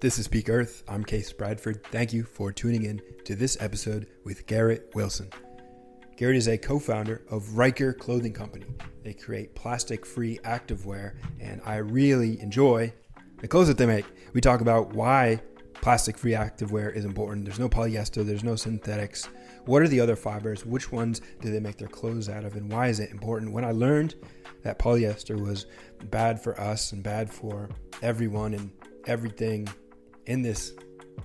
This is Peak Earth. I'm Case Bradford. Thank you for tuning in to this episode with Garrett Wilson. Garrett is a co-founder of Ryker Clothing Company. They create plastic-free activewear, and I really enjoy the clothes that they make. We talk about why plastic-free activewear is important. There's no polyester, there's no synthetics. What are the other fibers? Which ones do they make their clothes out of, and why is it important? When I learned that polyester was bad for us and bad for everyone and everything in this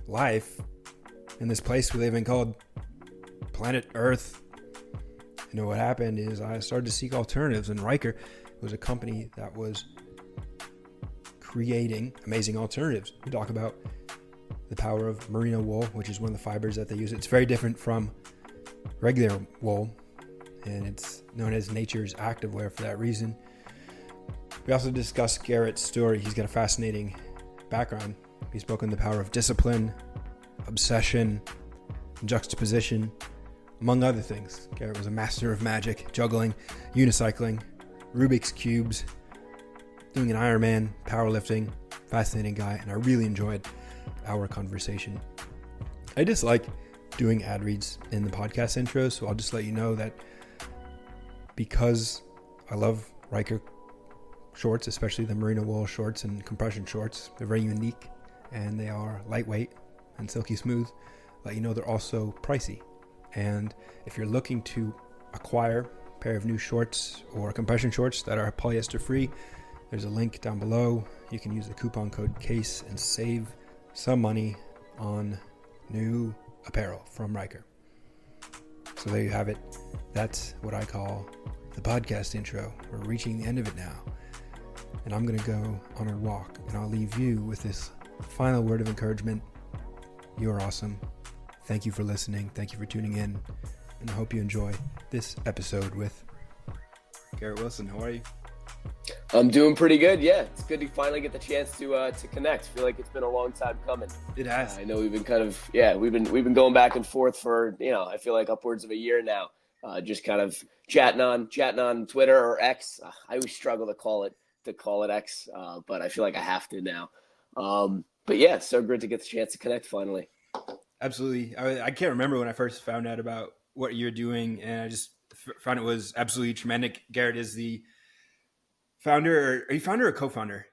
life, in this place we live in called planet Earth, what happened is I started to seek alternatives, and Ryker was a company that was creating amazing alternatives. We talk about the power of merino wool, which is one of the fibers that they use. It's very different from regular wool, and it's known as nature's activewear for that reason. We also discuss Garrett's story. He's got a fascinating background. He spoke on the power of discipline, obsession, juxtaposition, among other things. Garrett was a master of magic, juggling, unicycling, Rubik's Cubes, doing an ironman, powerlifting. Fascinating guy, and I really enjoyed our conversation. I dislike doing ad reads in the podcast intro, so I'll just let you know that because I love Ryker shorts, especially the merino wool shorts and compression shorts, they're very unique and they are lightweight and silky smooth. Let you know they're also pricey. And if you're looking to acquire a pair of new shorts or compression shorts that are polyester free, there's a link down below. You can use the coupon code CASE and save some money on new apparel from Ryker. So there you have it. That's what I call the podcast intro. We're reaching the end of it now. And I'm going to go on a walk, and I'll leave you with this final word of encouragement. You're awesome. Thank you for listening. Thank you for tuning in. And I hope you enjoy this episode with Garrett Wilson. How are you? I'm doing pretty good. Yeah, it's good to finally get the chance to connect. I feel like it's been a long time coming. It has. I know we've been going back and forth for, I feel like upwards of a year now. Just kind of chatting on Twitter or X. I always struggle to call it X, but I feel like I have to now. But yeah, so good to get the chance to connect finally. Absolutely. I can't remember when I first found out about what you're doing, and I just found it was absolutely tremendous. Garrett is the founder. Are you founder or co-founder?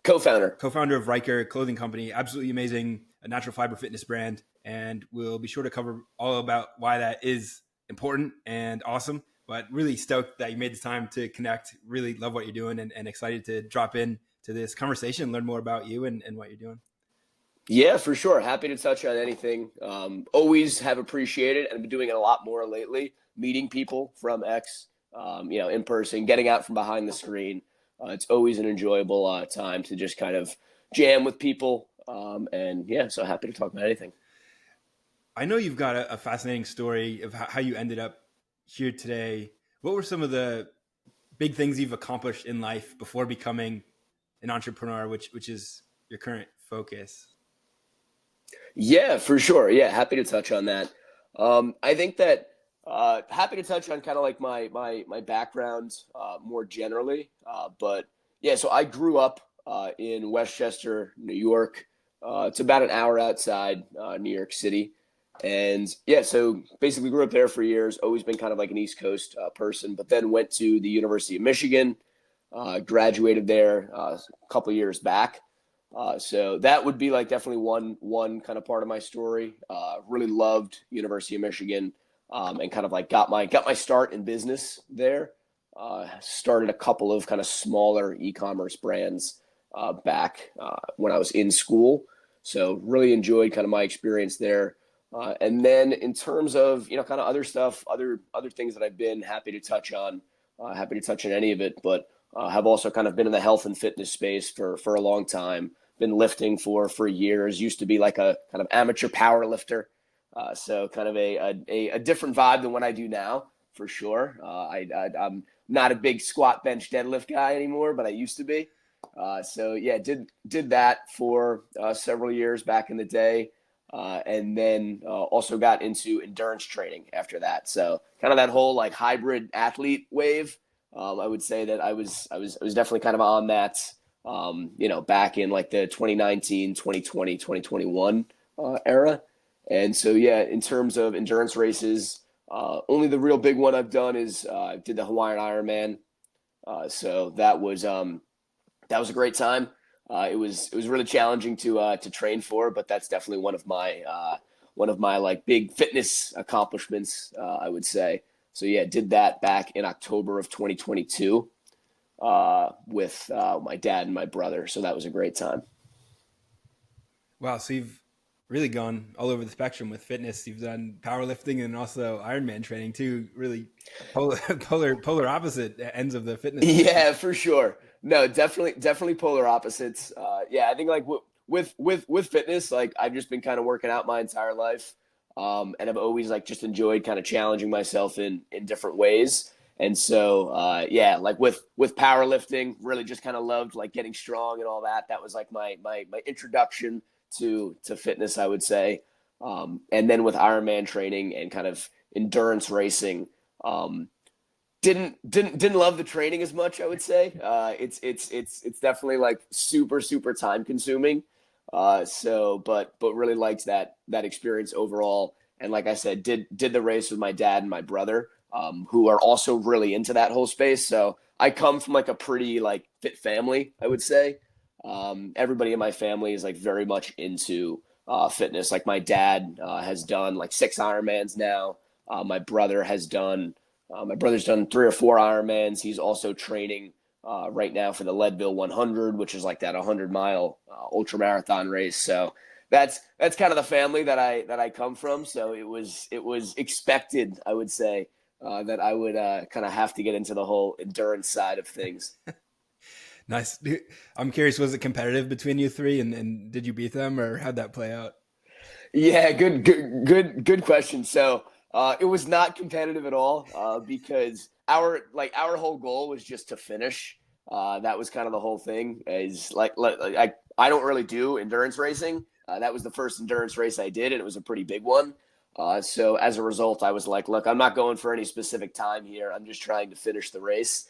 Co-founder. Co-founder of Ryker Clothing Company. Absolutely amazing, a natural fiber fitness brand, and we'll be sure to cover all about why that is important and awesome. But really stoked that you made the time to connect. Really love what you're doing, and excited to drop in to this conversation and learn more about you and what you're doing. Yeah, for sure. Happy to touch on anything. Always have appreciated and been doing it a lot more lately. Meeting people from X, in person, getting out from behind the screen. It's always an enjoyable time to just kind of jam with people. So happy to talk about anything. I know you've got a fascinating story of how you ended up here today. What were some of the big things you've accomplished in life before becoming an entrepreneur, which is your current focus? Yeah, for sure. Yeah, happy to touch on that. I think that happy to touch on kind of like my background more generally. So I grew up in Westchester, New York. It's about an hour outside New York City. And yeah, so basically grew up there for years, always been kind of like an East Coast person, but then went to the University of Michigan, graduated there a couple of years back. So that would be like definitely one kind of part of my story. Really loved University of Michigan, and kind of like got my start in business there. Started a couple of kind of smaller e-commerce brands back when I was in school. So really enjoyed kind of my experience there. And then in terms of, kind of other stuff, other things that I've been happy to touch on any of it, but have also kind of been in the health and fitness space for a long time, been lifting for years, used to be like a kind of amateur power lifter. So kind of a different vibe than what I do now, for sure. I'm not a big squat, bench, deadlift guy anymore, but I used to be. Did that for several years back in the day. And then also got into endurance training after that. So kind of that whole like hybrid athlete wave. I would say that I was definitely kind of on that back in like the 2019, 2020, 2021 era. And so, yeah, in terms of endurance races, only the real big one I've done is I did the Hawaiian Ironman. So that was a great time. It was really challenging to train for, but that's definitely one of my like big fitness accomplishments, I would say. So yeah, did that back in October of 2022 with my dad and my brother. So that was a great time. Wow, so you've really gone all over the spectrum with fitness. You've done powerlifting and also Ironman training too. Really polar opposite ends of the fitness spectrum. Yeah, for sure. No, definitely polar opposites. Yeah, I think like with fitness, like I've just been kind of working out my entire life, and I've always like just enjoyed kind of challenging myself in different ways. And so, yeah, like with powerlifting, really just kind of loved like getting strong and all that. That was like my introduction to fitness, I would say. And then with Ironman training and kind of endurance racing. Didn't love the training as much, I would say. It's definitely like super time consuming. But really liked that experience overall. And like I said, did the race with my dad and my brother, who are also really into that whole space. So I come from like a pretty like fit family, I would say. Everybody in my family is like very much into fitness. Like my dad has done like 6 Ironmans now. My brother's done 3 or 4 Ironmans. He's also training right now for the Leadville 100, which is like that 100-mile ultra marathon race. So that's kind of the family that I come from. So it was expected, I would say, that I would kind of have to get into the whole endurance side of things. Nice. I'm curious, was it competitive between you three, and did you beat them, or how'd that play out? Yeah, good question. So it was not competitive at all because our whole goal was just to finish. That was kind of the whole thing. Is I don't really do endurance racing. That was the first endurance race I did, and it was a pretty big one. So as a result, I was like, look, I'm not going for any specific time here. I'm just trying to finish the race.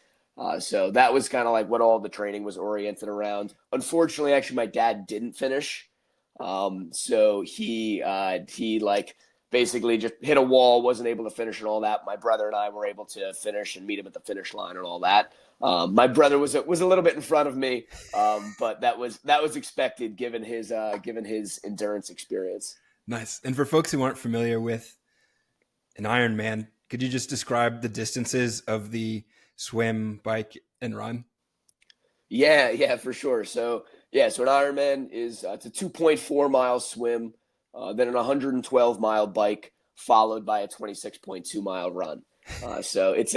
So that was kind of like what all the training was oriented around. Unfortunately, actually, my dad didn't finish. So he like basically just hit a wall, wasn't able to finish and all that. My brother and I were able to finish and meet him at the finish line and all that. My brother was a little bit in front of me, but that was expected given his endurance experience. Nice. And for folks who aren't familiar with an Ironman, could you just describe the distances of the swim, bike, and run? Yeah, for sure. So yeah, so an Ironman is it's a 2.4 mile swim, then an 112-mile bike, followed by a 26.2 mile run. So it's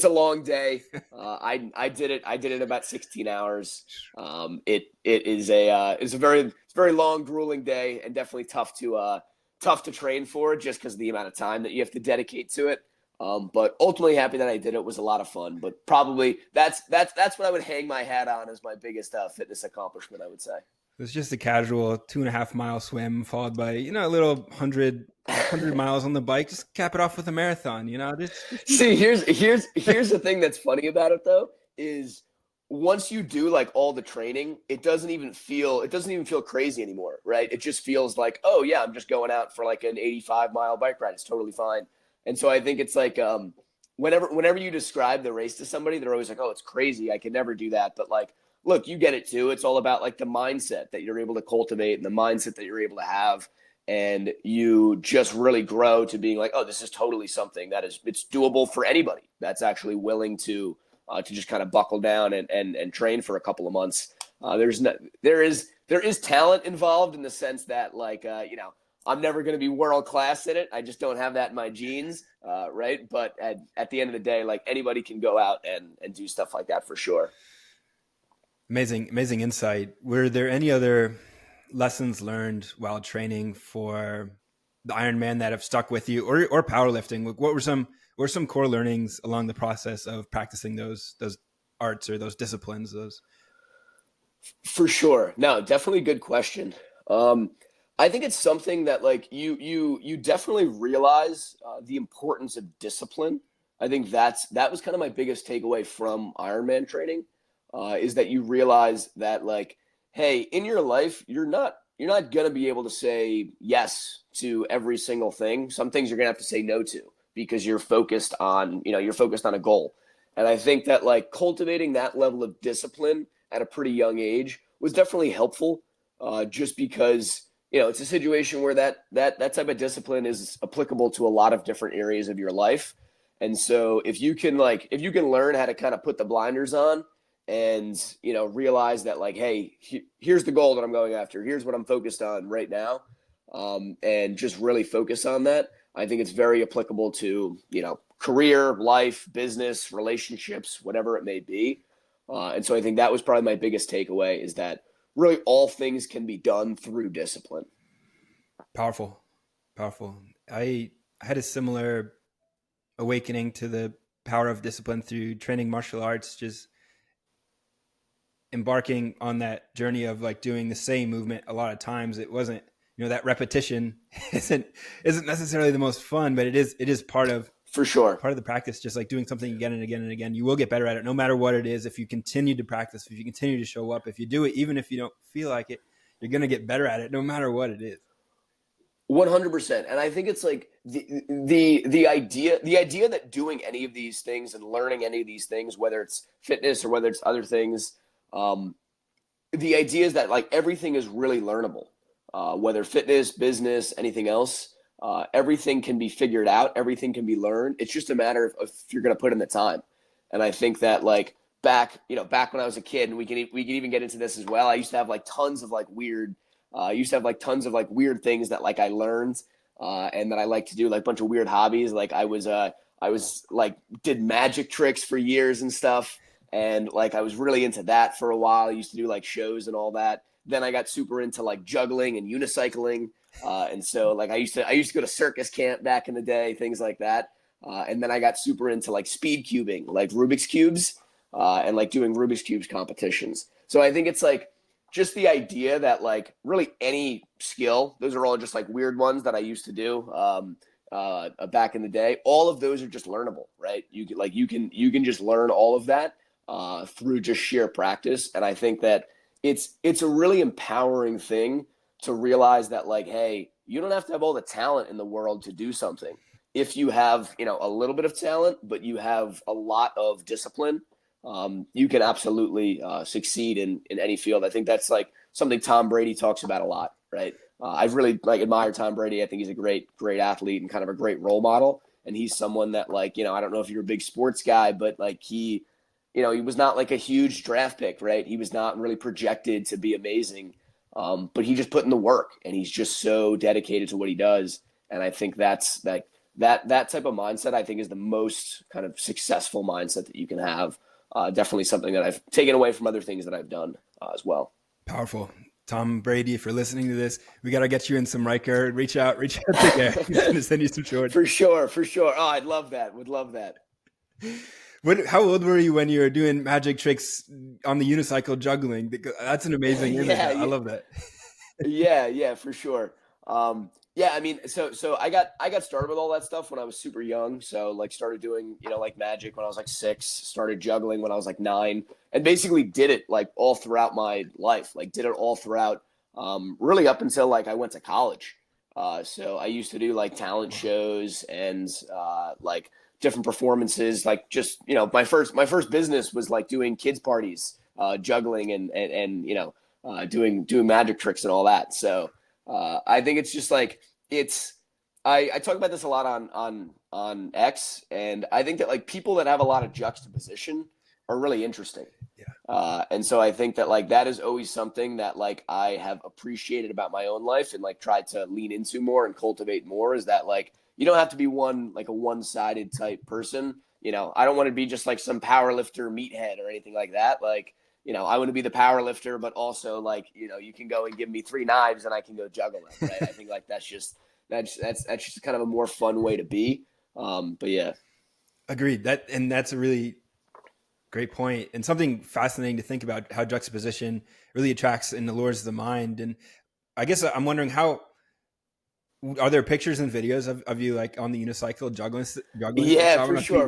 a long day. I did it in about 16 hours. It's a very long, grueling day, and definitely tough to train for just because of the amount of time that you have to dedicate to it. But ultimately happy that I did it. It was a lot of fun, but probably that's what I would hang my hat on as my biggest fitness accomplishment, I would say. It's just a casual 2.5 mile swim followed by, a little 100 miles on the bike. Just cap it off with a marathon, just See, here's the thing that's funny about it though, is once you do like all the training, it doesn't even feel crazy anymore, right? It just feels like, oh yeah, I'm just going out for like an 85-mile bike ride. It's totally fine. And so I think it's like whenever you describe the race to somebody, they're always like, oh, it's crazy. I could never do that. But like, look, you get it too. It's all about like the mindset that you're able to cultivate and the mindset that you're able to have. And you just really grow to being like, oh, this is totally something it's doable for anybody that's actually willing to just kind of buckle down and train for a couple of months. There is talent involved in the sense that like, I'm never going to be world class at it. I just don't have that in my genes, right? But at the end of the day, like anybody can go out and do stuff like that for sure. amazing insight. Were there any other lessons learned while training for the Ironman that have stuck with you, or powerlifting? What were some core learnings along the process of practicing those arts or those disciplines? Those For sure. No, definitely good question. I think it's something that like you definitely realize the importance of discipline. I think that was kind of my biggest takeaway from Ironman training. is that you realize that like, hey, in your life, you're not going to be able to say yes to every single thing. Some things you're going to have to say no to because you're focused on a goal. And I think that like cultivating that level of discipline at a pretty young age was definitely helpful, just because, it's a situation where that type of discipline is applicable to a lot of different areas of your life. And so if you can learn how to kind of put the blinders on and, realize that like, hey, here's the goal that I'm going after. Here's what I'm focused on right now. And just really focus on that. I think it's very applicable to, career, life, business, relationships, whatever it may be. And so I think that was probably my biggest takeaway, is that really all things can be done through discipline. Powerful. Powerful. I had a similar awakening to the power of discipline through training martial arts, just embarking on that journey of like doing the same movement a lot of times. It wasn't, that repetition isn't necessarily the most fun, but it is part of, For sure, part of the practice. Just like doing something again and again and again, you will get better at it no matter what it is. If you continue to practice, if you continue to show up, if you do it even if you don't feel like it, you're going to get better at it no matter what it is. 100%. And I think it's like the idea that doing any of these things and learning any of these things, whether it's fitness or whether it's other things, the idea is that like everything is really learnable, whether fitness, business, anything else. Everything can be figured out. Everything can be learned. It's just a matter of if you're going to put in the time. And I think that like back when I was a kid, and we can even get into this as well. I used to have like tons of like weird things that like I learned, and that I like to do, like a bunch of weird hobbies. Like I was like did magic tricks for years and stuff. And like I was really into that for a while. I used to do like shows and all that. Then I got super into like juggling and unicycling. And so like I used to go to circus camp back in the day, things like that. And then I got super into like speed cubing, like Rubik's cubes, and like doing Rubik's cubes competitions. So I think it's like just the idea that like really any skill, those are all just like weird ones that I used to do back in the day. All of those are just learnable, right? You can just learn all of that through just sheer practice. And I think that it's a really empowering thing to realize that like, hey, you don't have to have all the talent in the world to do something. If you have, a little bit of talent, but you have a lot of discipline, you can absolutely succeed in any field. I think that's like something Tom Brady talks about a lot, right? I've really like admired Tom Brady. I think he's a great athlete and kind of a great role model. And he's someone that like, I don't know if you're a big sports guy, but like he was not like a huge draft pick, right? He was not really projected to be amazing. But he just put in the work, and he's just so dedicated to what he does. And I think that's like that type of mindset, I think, is the most kind of successful mindset that you can have. Definitely something that I've taken away from other things that I've done as well. Powerful. Tom Brady, if you're listening to this, we got to get you in some Ryker. Reach out to Garrett. He's going to send you some shorts. For sure. Oh, I'd love that. Would love that. How old were you when you were doing magic tricks on the unicycle juggling? That's an amazing image. I love that. Yeah, for sure. Yeah, I mean, so I got started with all that stuff when I was super young. So like started doing, like magic when I was like 6, started juggling when I was like 9, and basically did it like all throughout my life. Like did it all throughout, really up until like I went to college. So I used to do like talent shows and like different performances, like just, my first business was like doing kids parties, juggling and doing magic tricks and all that. So I think it's just like, I talk about this a lot on X, and I think that like people that have a lot of juxtaposition are really interesting. Yeah. And so I think that like that is always something that like I have appreciated about my own life and like tried to lean into more and cultivate more, is that like you don't have to be a one-sided type person. I don't want to be just like some power lifter meathead or anything like that. Like, I want to be the power lifter, but also like, you can go and give me 3 knives and I can go juggle them. Right. I think like that's just kind of a more fun way to be. But yeah. Agreed. That's a really great point, and something fascinating to think about, how juxtaposition really attracts and allures the mind. And I guess I'm wondering, are there pictures and videos of you like on the unicycle juggling? Yeah, for sure.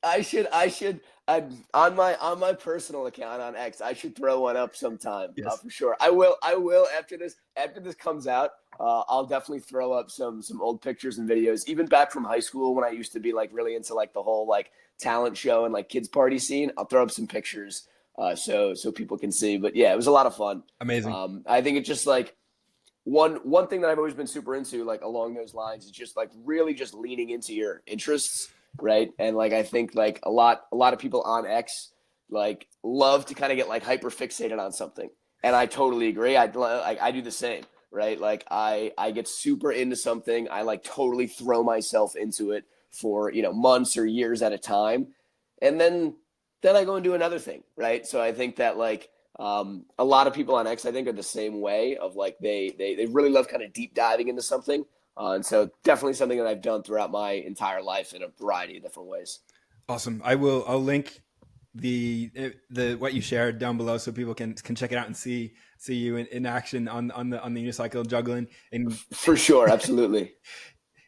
I on my personal account on X, I should throw one up sometime, Yes. for sure. I will after this comes out. I'll definitely throw up some old pictures and videos, even back from high school when I used to be like really into like the whole like talent show and like kids party scene. I'll throw up some pictures so people can see. But yeah, it was a lot of fun. Amazing. I think it's just like one thing that I've always been super into, like along those lines, is just like really just leaning into your interests, right? And like I think like a lot of people on X like love to kind of get like hyper fixated on something, and I totally agree. I do the same, right? Like I get super into something, I like totally throw myself into it for months or years at a time, and then I go and do another thing, right? So I think that like a lot of people on X, I think, are the same way of like they really love kind of deep diving into something. And so definitely something that I've done throughout my entire life in a variety of different ways. Awesome. I'll link the what you shared down below so people can check it out and see you in action on the unicycle juggling. And for sure, absolutely.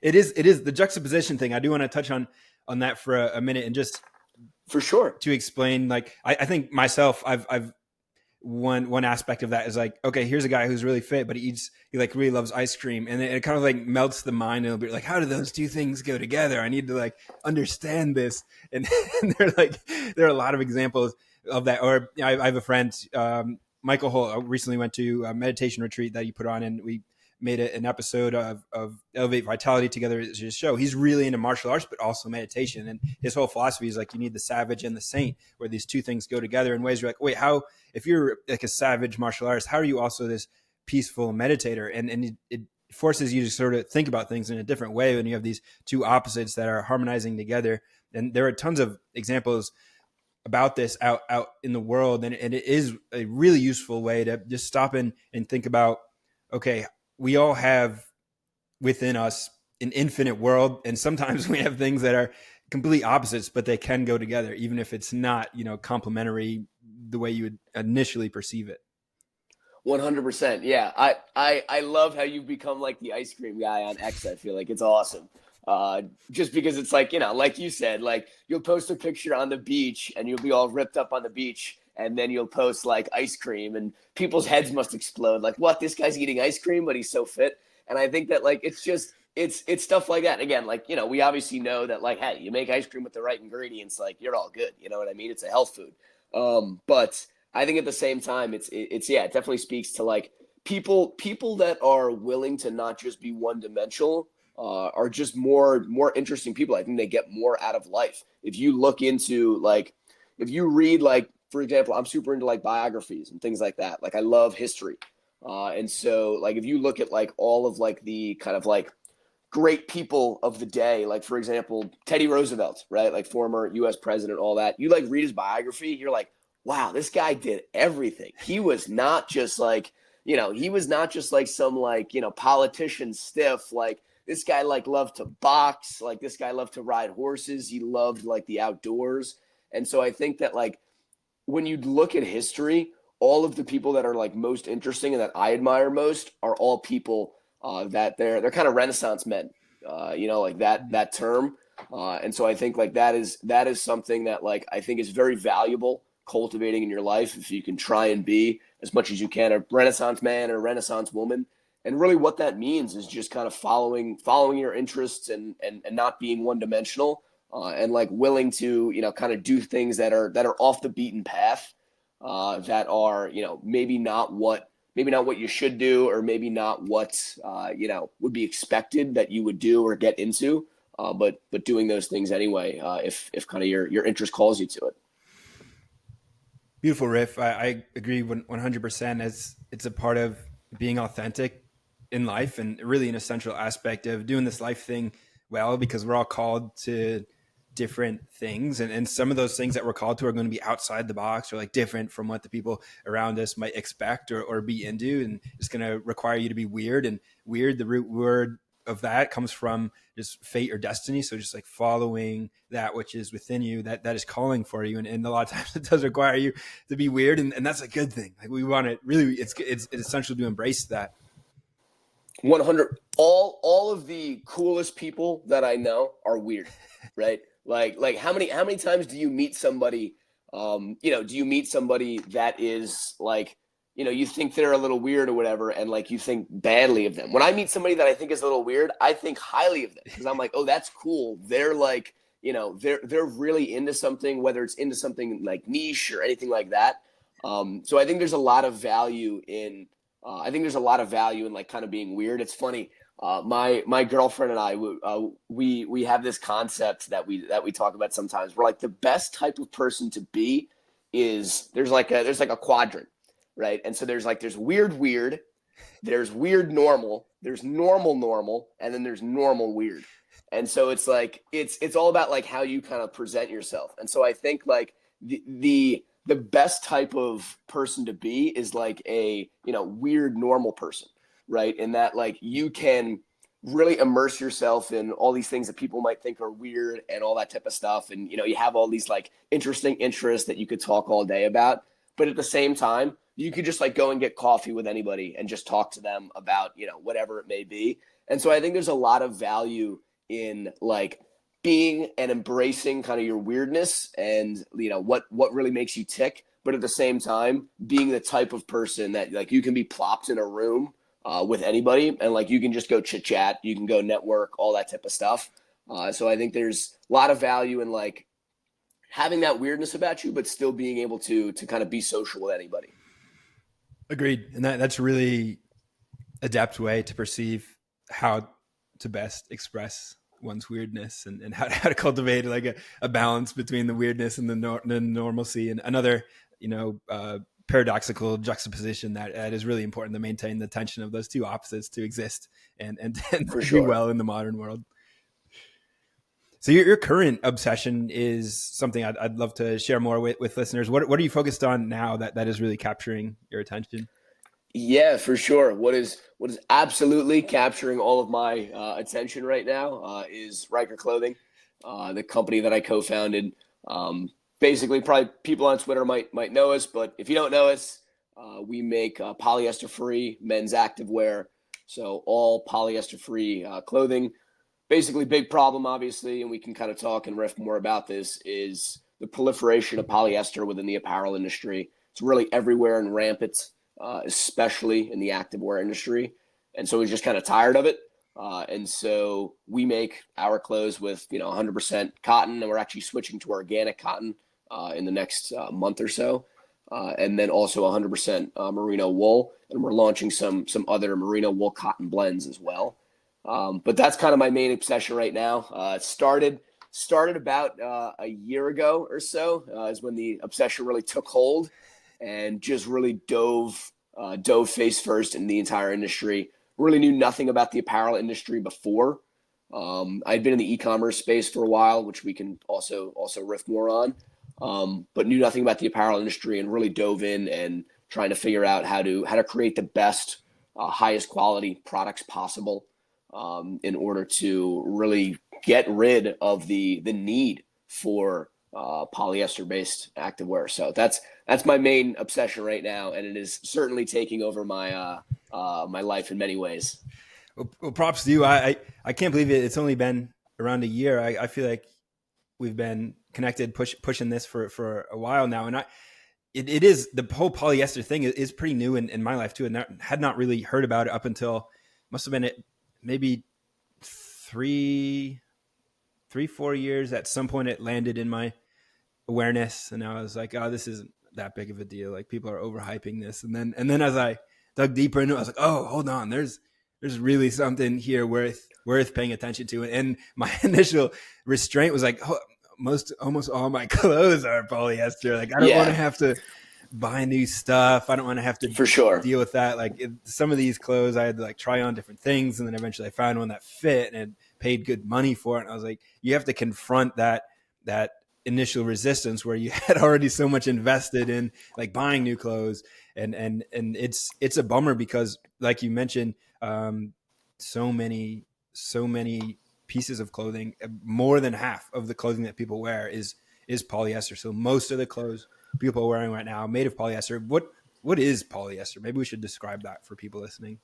It is the juxtaposition thing. I do want to touch on that for a minute, and just for sure to explain, like I think myself, I've one aspect of that is like, okay, here's a guy who's really fit, but he like really loves ice cream, and it kind of like melts the mind a little bit. Like, how do those two things go together? I need to like understand this. And there are a lot of examples of that. Or I have a friend, Michael Holt, recently went to a meditation retreat that he put on, and we made an episode of Elevate Vitality together as his show. He's really into martial arts, but also meditation. And his whole philosophy is like, you need the savage and the saint, where these two things go together in ways you're like, wait, how, if you're like a savage martial artist, how are you also this peaceful meditator? And it forces you to sort of think about things in a different way when you have these two opposites that are harmonizing together. And there are tons of examples about this out in the world. And it is a really useful way to just stop and think about, okay, we all have within us an infinite world, and sometimes we have things that are complete opposites, but they can go together, even if it's not, complementary the way you would initially perceive it. 100%. Yeah. I love how you've become like the ice cream guy on X. I feel like it's awesome. Just because it's like, like you said, like you'll post a picture on the beach and you'll be all ripped up on the beach, and then you'll post like ice cream, and people's heads must explode. Like, what? This guy's eating ice cream, but he's so fit. And I think that like, it's stuff like that. Again, like, we obviously know that like, hey, you make ice cream with the right ingredients, like you're all good. You know what I mean? It's a health food. But I think at the same time, it definitely speaks to like people that are willing to not just be one dimensional, are just more interesting people. I think they get more out of life. If you look into like, if you read like, for example, I'm super into like biographies and things like that. Like I love history. And so like, if you look at like all of like the kind of like great people of the day, like for example, Teddy Roosevelt, right? Like former US president, all that, you like read his biography, you're like, wow, this guy did everything. He was not just like, he was not just like some like, politician stiff. Like this guy like loved to box. Like this guy loved to ride horses. He loved like the outdoors. And so I think that like, when you look at history, all of the people that are like most interesting and that I admire most are all people that they're kind of Renaissance men, like that term. And so I think like that is something that like I think is very valuable cultivating in your life, if you can try and be as much as you can a Renaissance man or a Renaissance woman. And really what that means is just kind of following your interests and not being one dimensional. And like willing to, kind of do things that are off the beaten path, that are, maybe not what you should do, or maybe not what, would be expected that you would do or get into, but doing those things anyway, if kind of your interest calls you to it. Beautiful riff. I agree 100%. As it's a part of being authentic in life, and really an essential aspect of doing this life thing well, because we're all called to different things, and some of those things that we're called to are going to be outside the box, or like different from what the people around us might expect or be into, and it's going to require you to be weird. And weird, the root word of that comes from just fate or destiny. So just like following that which is within you, that is calling for you, and a lot of times it does require you to be weird, and that's a good thing. Like we want to really, it's essential to embrace that. 100. All of the coolest people that I know are weird, right? Like how many times do you meet somebody Do you meet somebody that is like, you think they're a little weird or whatever, and like you think badly of them. When I meet somebody that I think is a little weird, I think highly of them because I'm like, oh, that's cool. They're like, they're really into something, whether it's into something like niche or anything like that. So I think there's a lot of value in, like kind of being weird. It's funny. My girlfriend and I, we have this concept that we talk about sometimes. We're like, the best type of person to be is there's like a quadrant, right? And so there's weird, there's weird normal, there's normal, and then there's normal weird. And so it's like it's all about like how you kind of present yourself. And so I think like the best type of person to be is like a weird normal person, right? In that like you can really immerse yourself in all these things that people might think are weird and all that type of stuff. And, you have all these like interesting interests that you could talk all day about. But at the same time, you could just like go and get coffee with anybody and just talk to them about, whatever it may be. And so I think there's a lot of value in like being and embracing kind of your weirdness and, what really makes you tick. But at the same time, being the type of person that like you can be plopped in a room with anybody and like you can just go chit chat, you can go network, all that type of stuff. So I think there's a lot of value in like having that weirdness about you, but still being able to kind of be social with anybody. Agreed. And that's really adept way to perceive how to best express one's weirdness and how to cultivate like a balance between the weirdness and the normalcy. And another, paradoxical juxtaposition that is really important to maintain the tension of those two opposites to exist and For do sure. well in the modern world. So your current obsession is something I'd love to share more with listeners. What are you focused on now that is really capturing your attention? Yeah, for sure. What is absolutely capturing all of my attention right now is Ryker Clothing, the company that I co-founded. Basically, probably people on Twitter might know us, but if you don't know us, we make polyester-free men's activewear. So all polyester-free clothing. Basically, big problem, obviously, and we can kind of talk and riff more about this, is the proliferation of polyester within the apparel industry. It's really everywhere and rampant, especially in the activewear industry. And so we're just kind of tired of it. And so we make our clothes with 100% cotton, and we're actually switching to organic cotton in the next month or so. And then also 100% merino wool, and we're launching some other merino wool cotton blends as well. But that's kind of my main obsession right now. It started about a year ago or so is when the obsession really took hold and just really dove face first in the entire industry. Really knew nothing about the apparel industry before. I'd been in the e-commerce space for a while, which we can also riff more on, but knew nothing about the apparel industry and really dove in and trying to figure out how to create the best, highest quality products possible. In order to really get rid of the need for polyester-based activewear. So that's my main obsession right now, and it is certainly taking over my my life in many ways. Well, props to you. I can't believe it. It's only been around a year. I feel like we've been connected, pushing this for a while now, and it is, the whole polyester thing is pretty new in my life too, and I had not really heard about it up until must have been maybe 3-4 years. At some point it landed in my awareness, and I was like, oh, this isn't that big of a deal. Like, people are overhyping this. And then as I dug deeper into it, I was like, oh, hold on, there's really something here worth paying attention to. And my initial restraint was like, oh, almost all my clothes are polyester. Like, I don't want to have to buy new stuff. I don't want to have to for sure deal with that. Like, some of these clothes I had to like try on different things, and then eventually I found one that fit and paid good money for it. And I was like, you have to confront that initial resistance where you had already so much invested in like buying new clothes, and it's a bummer because, like you mentioned, so many pieces of clothing, more than half of the clothing that people wear is polyester. So most of the clothes people are wearing right now made of polyester. What is polyester? Maybe we should describe that for people listening.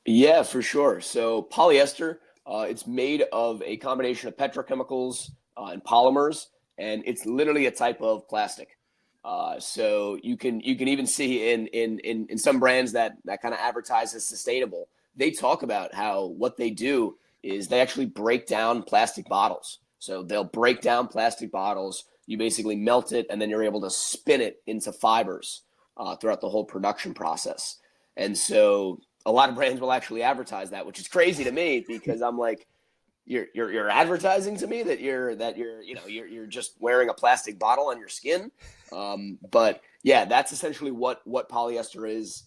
Yeah, for sure. So polyester, it's made of a combination of petrochemicals and polymers, and it's literally a type of plastic. So you can even see in some brands that kind of advertise as sustainable, they talk about how what they do is they actually break down plastic bottles. So they'll break down plastic bottles. You basically melt it, and then you're able to spin it into fibers throughout the whole production process. And so a lot of brands will actually advertise that, which is crazy to me because I'm like, you're advertising to me that you're just wearing a plastic bottle on your skin. But yeah, that's essentially what polyester is.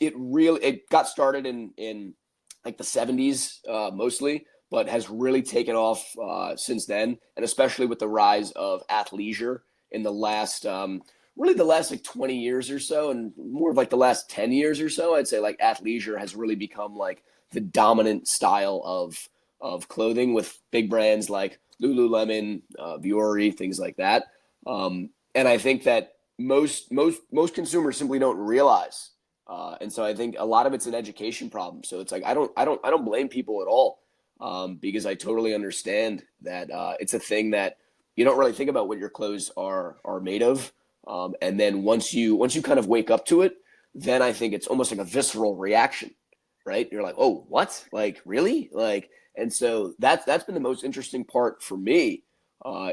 It got started in like the 70s mostly, but has really taken off since then, and especially with the rise of athleisure in the last really the last like 20 years or so, and more of like the last 10 years or so, I'd say like athleisure has really become like the dominant style of clothing with big brands like Lululemon, Vuori, things like that. And I think that most consumers simply don't realize. And so I think a lot of it's an education problem. So it's like I don't blame people at all, because I totally understand that it's a thing that you don't really think about what your clothes are made of. And then once you kind of wake up to it, then I think it's almost like a visceral reaction, right? You're like, oh, what? Like, really? Like, and so that's been the most interesting part for me,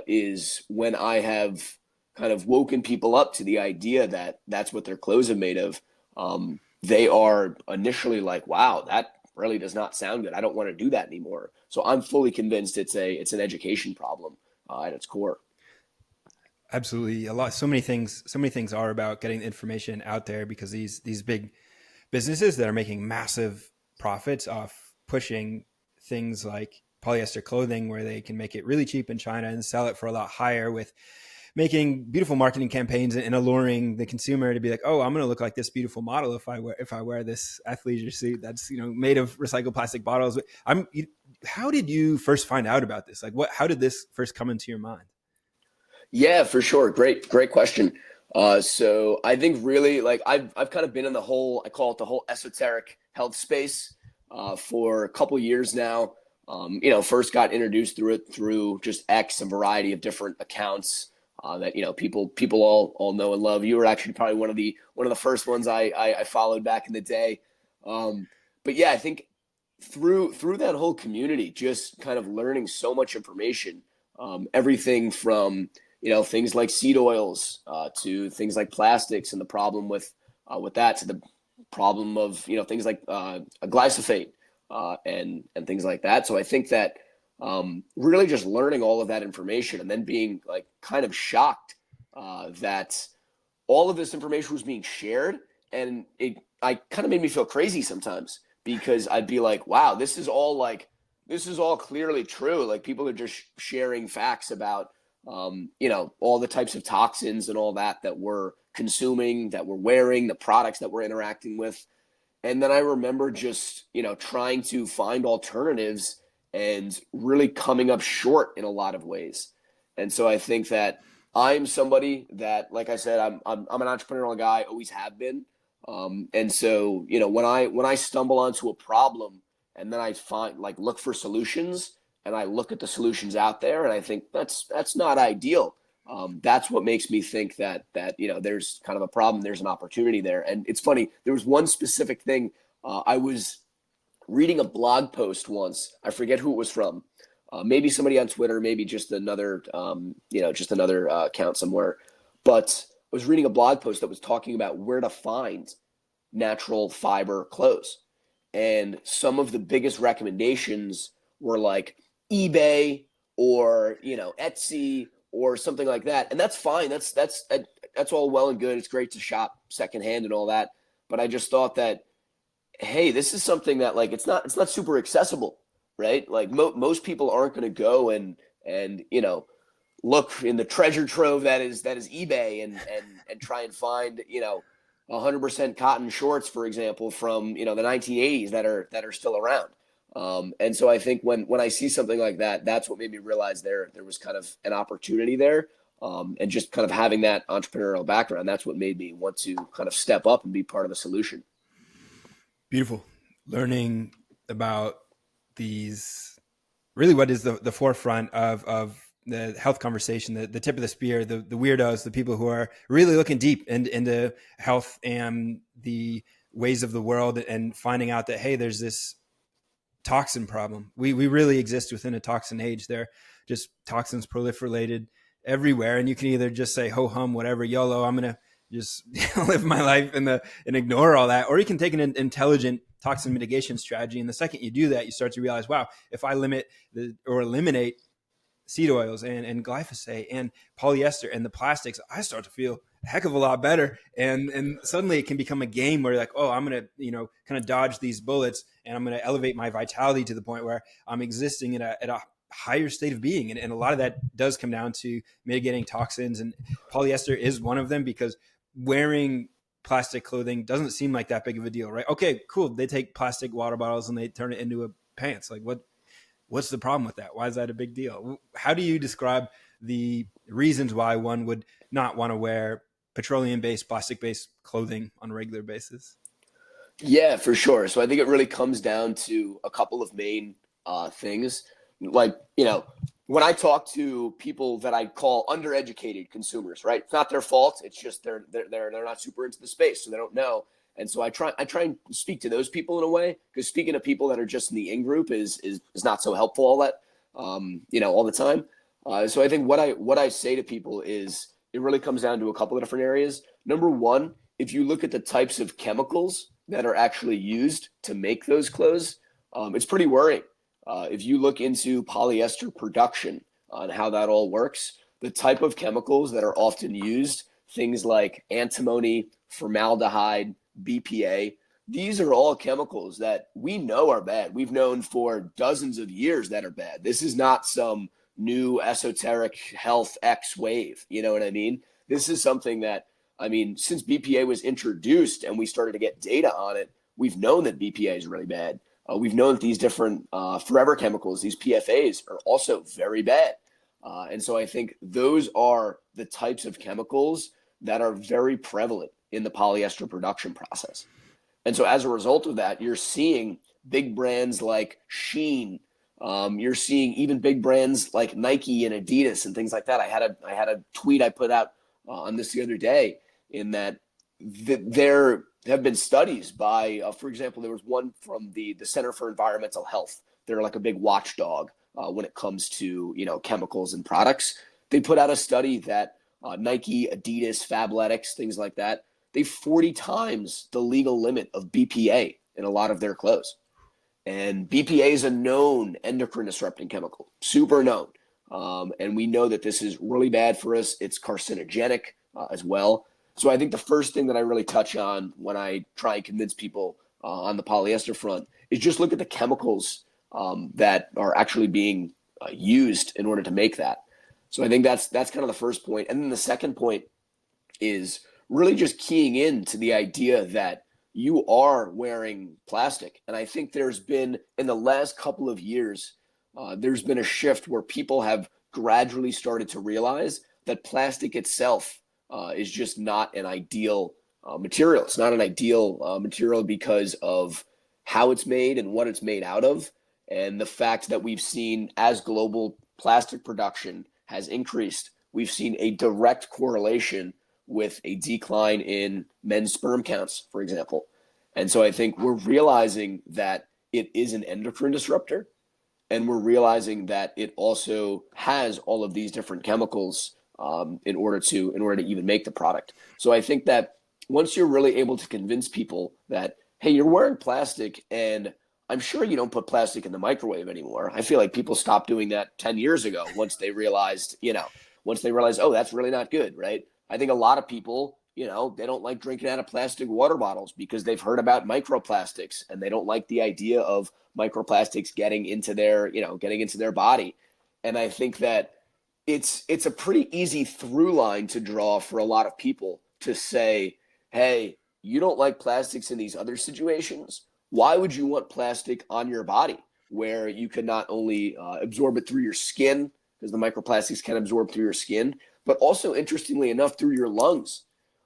is when I have kind of woken people up to the idea that that's what their clothes are made of. They are initially like, wow, that really does not sound good. I don't want to do that anymore. So I'm fully convinced it's an education problem at its core. Absolutely. So many things are about getting the information out there, because these big businesses that are making massive profits off pushing things like polyester clothing, where they can make it really cheap in China and sell it for a lot higher, with making beautiful marketing campaigns and alluring the consumer to be like, oh, I'm going to look like this beautiful model if I wear this athleisure suit that's, made of recycled plastic bottles. How did you first find out about this? Like, how did this first come into your mind? Yeah, for sure. Great question. So I think really like I've kind of been in the whole, I call it the whole esoteric health space for a couple years now. First got introduced through just X, a variety of different accounts that people all know and love. You were actually probably one of the first ones I followed back in the day. But yeah, I think through that whole community, just kind of learning so much information, everything from things like seed oils to things like plastics and the problem with that, to the problem of things like glyphosate and things like that. So I think that really just learning all of that information and then being like kind of shocked that all of this information was being shared, and I kind of made me feel crazy sometimes, because I'd be like, wow, this is all clearly true. Like, people are just sharing facts about all the types of toxins and all that we're consuming, that we're wearing, the products that we're interacting with. And then I remember just, trying to find alternatives and really coming up short in a lot of ways. And so I think that I'm somebody that, like I said, I'm an entrepreneurial guy, always have been. And so, when I stumble onto a problem and then I look for solutions, and I look at the solutions out there, and I think that's not ideal. That's what makes me think that there's kind of a problem, there's an opportunity there. And it's funny, there was one specific thing. I was reading a blog post once. I forget who it was from. Maybe somebody on Twitter, maybe just another account somewhere. But I was reading a blog post that was talking about where to find natural fiber clothes, and some of the biggest recommendations were like eBay or Etsy or something like that. And that's fine. That's all well and good. It's great to shop secondhand and all that. But I just thought that, hey, this is something that like it's not super accessible, right? Like most people aren't going to go and look in the treasure trove that is eBay and try and find 100% cotton shorts, for example, from the 1980s that are still around. And so I think when I see something like that, that's what made me realize there was kind of an opportunity there. And just kind of having that entrepreneurial background, that's what made me want to kind of step up and be part of the solution. Beautiful. Learning about these, really what is the forefront of the health conversation, the tip of the spear, the weirdos, the people who are really looking deep into health and the ways of the world, and finding out that, hey, there's this toxin problem. We really exist within a toxin age. There are just toxins proliferated everywhere, and you can either just say ho hum, whatever, YOLO, I'm gonna just live my life and ignore all that, or you can take an intelligent toxin mitigation strategy. And the second you do that, you start to realize, wow, if I limit or eliminate seed oils and glyphosate and polyester and the plastics, I start to feel a heck of a lot better. And suddenly it can become a game where you're like, oh, I'm going to, kind of dodge these bullets, and I'm going to elevate my vitality to the point where I'm existing at a higher state of being. And a lot of that does come down to mitigating toxins, and polyester is one of them, because wearing plastic clothing doesn't seem like that big of a deal, right? Okay, cool. They take plastic water bottles and they turn it into a pants. Like, what's the problem with that? Why is that a big deal? How do you describe the reasons why one would not want to wear petroleum-based, plastic-based clothing on a regular basis? Yeah, for sure. So I think it really comes down to a couple of main things. Like, when I talk to people that I call undereducated consumers, right? It's not their fault. It's just they're not super into the space, so they don't know. And so I try and speak to those people in a way, because speaking to people that are just in the in group is not so helpful all the time. So I think what I say to people is, it really comes down to a couple of different areas. Number one, if you look at the types of chemicals that are actually used to make those clothes, it's pretty worrying. If you look into polyester production and how that all works, the type of chemicals that are often used, things like antimony, formaldehyde, BPA, these are all chemicals that we know are bad. We've known for dozens of years that are bad. This is not some new esoteric health X wave. You know what I mean? This is something that, since BPA was introduced and we started to get data on it, we've known that BPA is really bad. We've known that these different forever chemicals, these PFAs, are also very bad. And so I think those are the types of chemicals that are very prevalent in the polyester production process. And so as a result of that, you're seeing big brands like Shein. You're seeing even big brands like Nike and Adidas and things like that. I had a tweet I put out on this the other day, in that there have been studies by, for example, there was one from the Center for Environmental Health. They're like a big watchdog when it comes to chemicals and products. They put out a study that Nike, Adidas, Fabletics, things like that, they 40 times the legal limit of BPA in a lot of their clothes. And BPA is a known endocrine disrupting chemical, super known. And we know that this is really bad for us. It's carcinogenic as well. So I think the first thing that I really touch on when I try and convince people on the polyester front is just look at the chemicals that are actually being used in order to make that. So I think that's kind of the first point. And then the second point is really just keying into the idea that you are wearing plastic. And I think there's been, in the last couple of years, there's been a shift where people have gradually started to realize that plastic itself is just not an ideal material. It's not an ideal material because of how it's made and what it's made out of. And the fact that we've seen, as global plastic production has increased, we've seen a direct correlation with a decline in men's sperm counts, for example. And so I think we're realizing that it is an endocrine disruptor, and we're realizing that it also has all of these different chemicals in order to even make the product. So I think that once you're really able to convince people that, hey, you're wearing plastic, and I'm sure you don't put plastic in the microwave anymore. I feel like people stopped doing that 10 years ago once they realized, oh, that's really not good, right? I think a lot of people, they don't like drinking out of plastic water bottles because they've heard about microplastics, and they don't like the idea of microplastics getting into their body. And I think that it's a pretty easy through line to draw for a lot of people to say, hey, you don't like plastics in these other situations. Why would you want plastic on your body where you could not only absorb it through your skin, because the microplastics can absorb through your skin, but also, interestingly enough, through your lungs?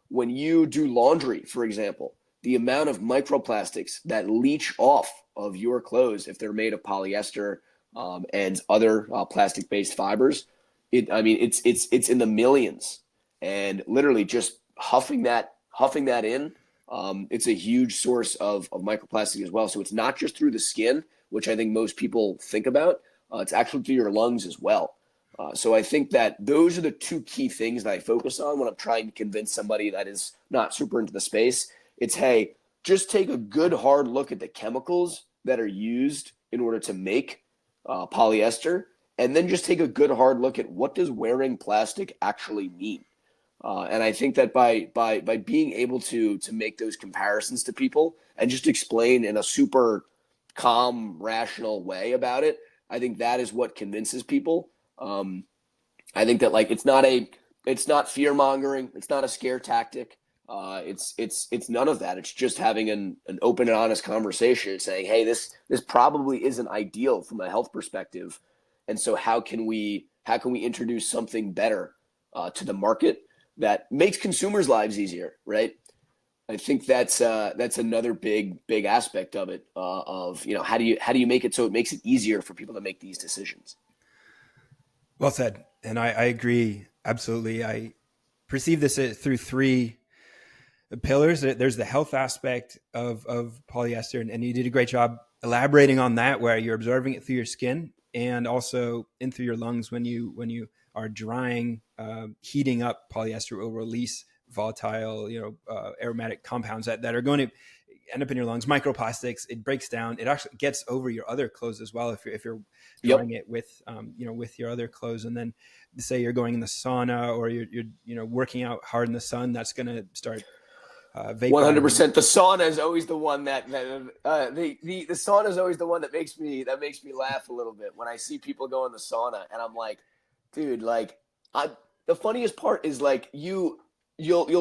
When you do laundry, for example, the amount of microplastics that leach off of your clothes, if they're made of polyester and other plastic-based fibers, it's in the millions, and literally just huffing that in. It's a huge source of microplastic as well. So it's not just through the skin, which I think most people think about. It's actually through your lungs as well. So I think that those are the two key things that I focus on when I'm trying to convince somebody that is not super into the space. It's, hey, just take a good hard look at the chemicals that are used in order to make polyester, and then just take a good hard look at what does wearing plastic actually mean. And I think that by being able to make those comparisons to people and just explain in a super calm, rational way about it, I think that is what convinces people. I think that like it's not fear mongering, it's not a scare tactic. It's none of that. It's just having an open and honest conversation, saying, hey, this probably isn't ideal from a health perspective, and so how can we introduce something better to the market that makes consumers' lives easier, right? I think that's another big aspect of it. Of how do you make it so it makes it easier for people to make these decisions? Well said, and I agree absolutely. I perceive this through three pillars. There's the health aspect of polyester, and you did a great job elaborating on that, where you're absorbing it through your skin and also in through your lungs. When you are drying, heating up, polyester will release volatile, aromatic compounds that are going to end up in your lungs. Microplastics, it breaks down. It actually gets over your other clothes as well. If you're drying it with, with your other clothes, and then say you're going in the sauna or you're working out hard in the sun, that's going to start 100%. The sauna is always the one that the sauna is always the one that makes me laugh a little bit when I see people go in the sauna, and I'm like, dude, like, the funniest part is like you'll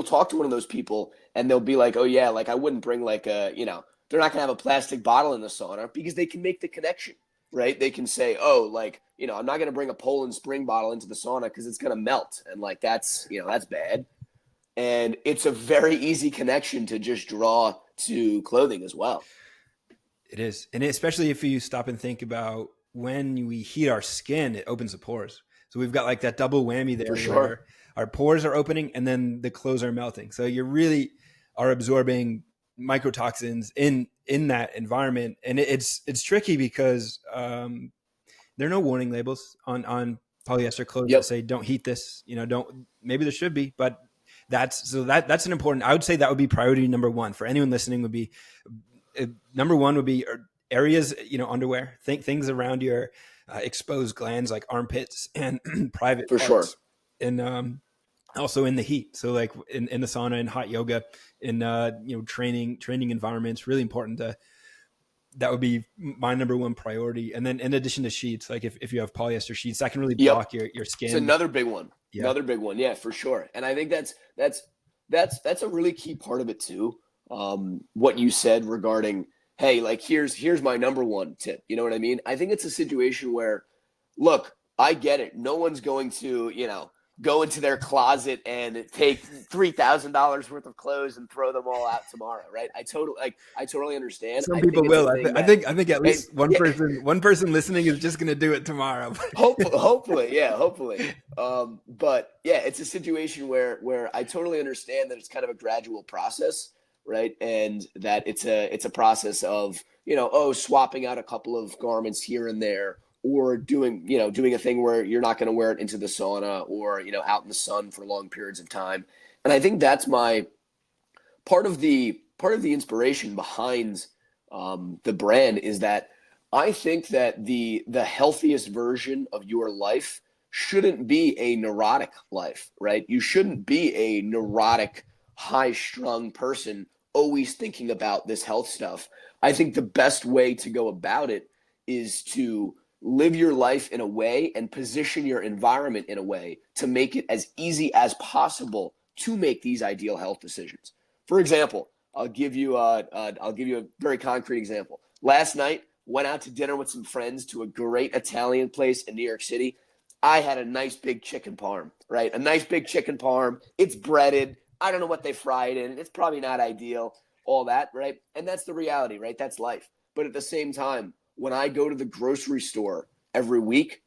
talk to one of those people and they'll be like, oh yeah, like I wouldn't bring like they're not gonna have a plastic bottle in the sauna, because they can make the connection, right? They can say, oh, like, I'm not gonna bring a Poland Spring bottle into the sauna because it's gonna melt, and like that's bad. And it's a very easy connection to just draw to clothing as well. It is. And especially if you stop and think about when we heat our skin, it opens the pores. So we've got like that double whammy there, For sure. where our pores are opening and then the clothes are melting. So you really are absorbing microtoxins in that environment. And it's tricky because there are no warning labels on polyester clothes that say don't heat this, don't, maybe there should be, but that's an important, I would say that would be priority number one for anyone listening. Would be number one would be areas, underwear, things around your exposed glands like armpits and private For parts. Sure. And also in the heat. So like in the sauna and hot yoga, in training environments, really important that would be my number one priority. And then in addition to sheets, like if you have polyester sheets, that can really block your skin. It's another big one. Yeah. Another big one. Yeah, for sure. And I think that's a really key part of it too. What you said regarding, hey, like here's my number one tip. You know what I mean? I think it's a situation where, look, I get it. No one's going to, go into their closet and take $3,000 worth of clothes and throw them all out tomorrow, right? I totally understand. Some people will. I think at least one person listening is just going to do it tomorrow. hopefully. But yeah, it's a situation where I totally understand that it's kind of a gradual process, right? And that it's a process of, swapping out a couple of garments here and there, or doing a thing where you're not going to wear it into the sauna or, out in the sun for long periods of time. And I think that's my part of the inspiration behind the brand, is that I think that the healthiest version of your life shouldn't be a neurotic life, right? You shouldn't be a neurotic, high-strung person always thinking about this health stuff. I think the best way to go about it is to live your life in a way and position your environment in a way to make it as easy as possible to make these ideal health decisions. For example, I'll give you a very concrete example. Last night, went out to dinner with some friends to a great Italian place in New York City. I had a nice big chicken parm, right? A nice big chicken parm. It's breaded. I don't know what they fry it in. It's probably not ideal, all that, right? And that's the reality, right? That's life. But at the same time, when I go to the grocery store every week,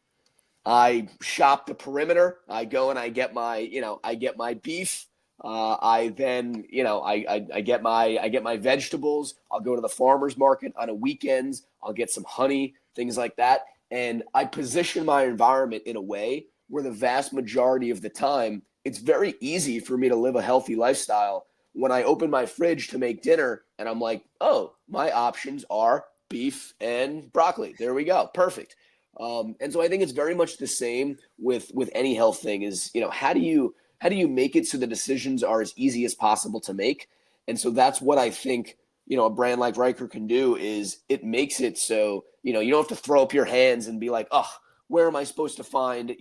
I shop the perimeter. I go and I get my beef. I then, I get my vegetables. I'll go to the farmer's market on a weekends. I'll get some honey, things like that. And I position my environment in a way where the vast majority of the time, it's very easy for me to live a healthy lifestyle. When I open my fridge to make dinner and I'm like, oh, my options are beef and broccoli. There we go. Perfect. And so I think it's very much the same with any health thing is, how do you make it so the decisions are as easy as possible to make? And so that's what I think, a brand like Ryker can do is it makes it so, you don't have to throw up your hands and be like, oh, where am I supposed to find,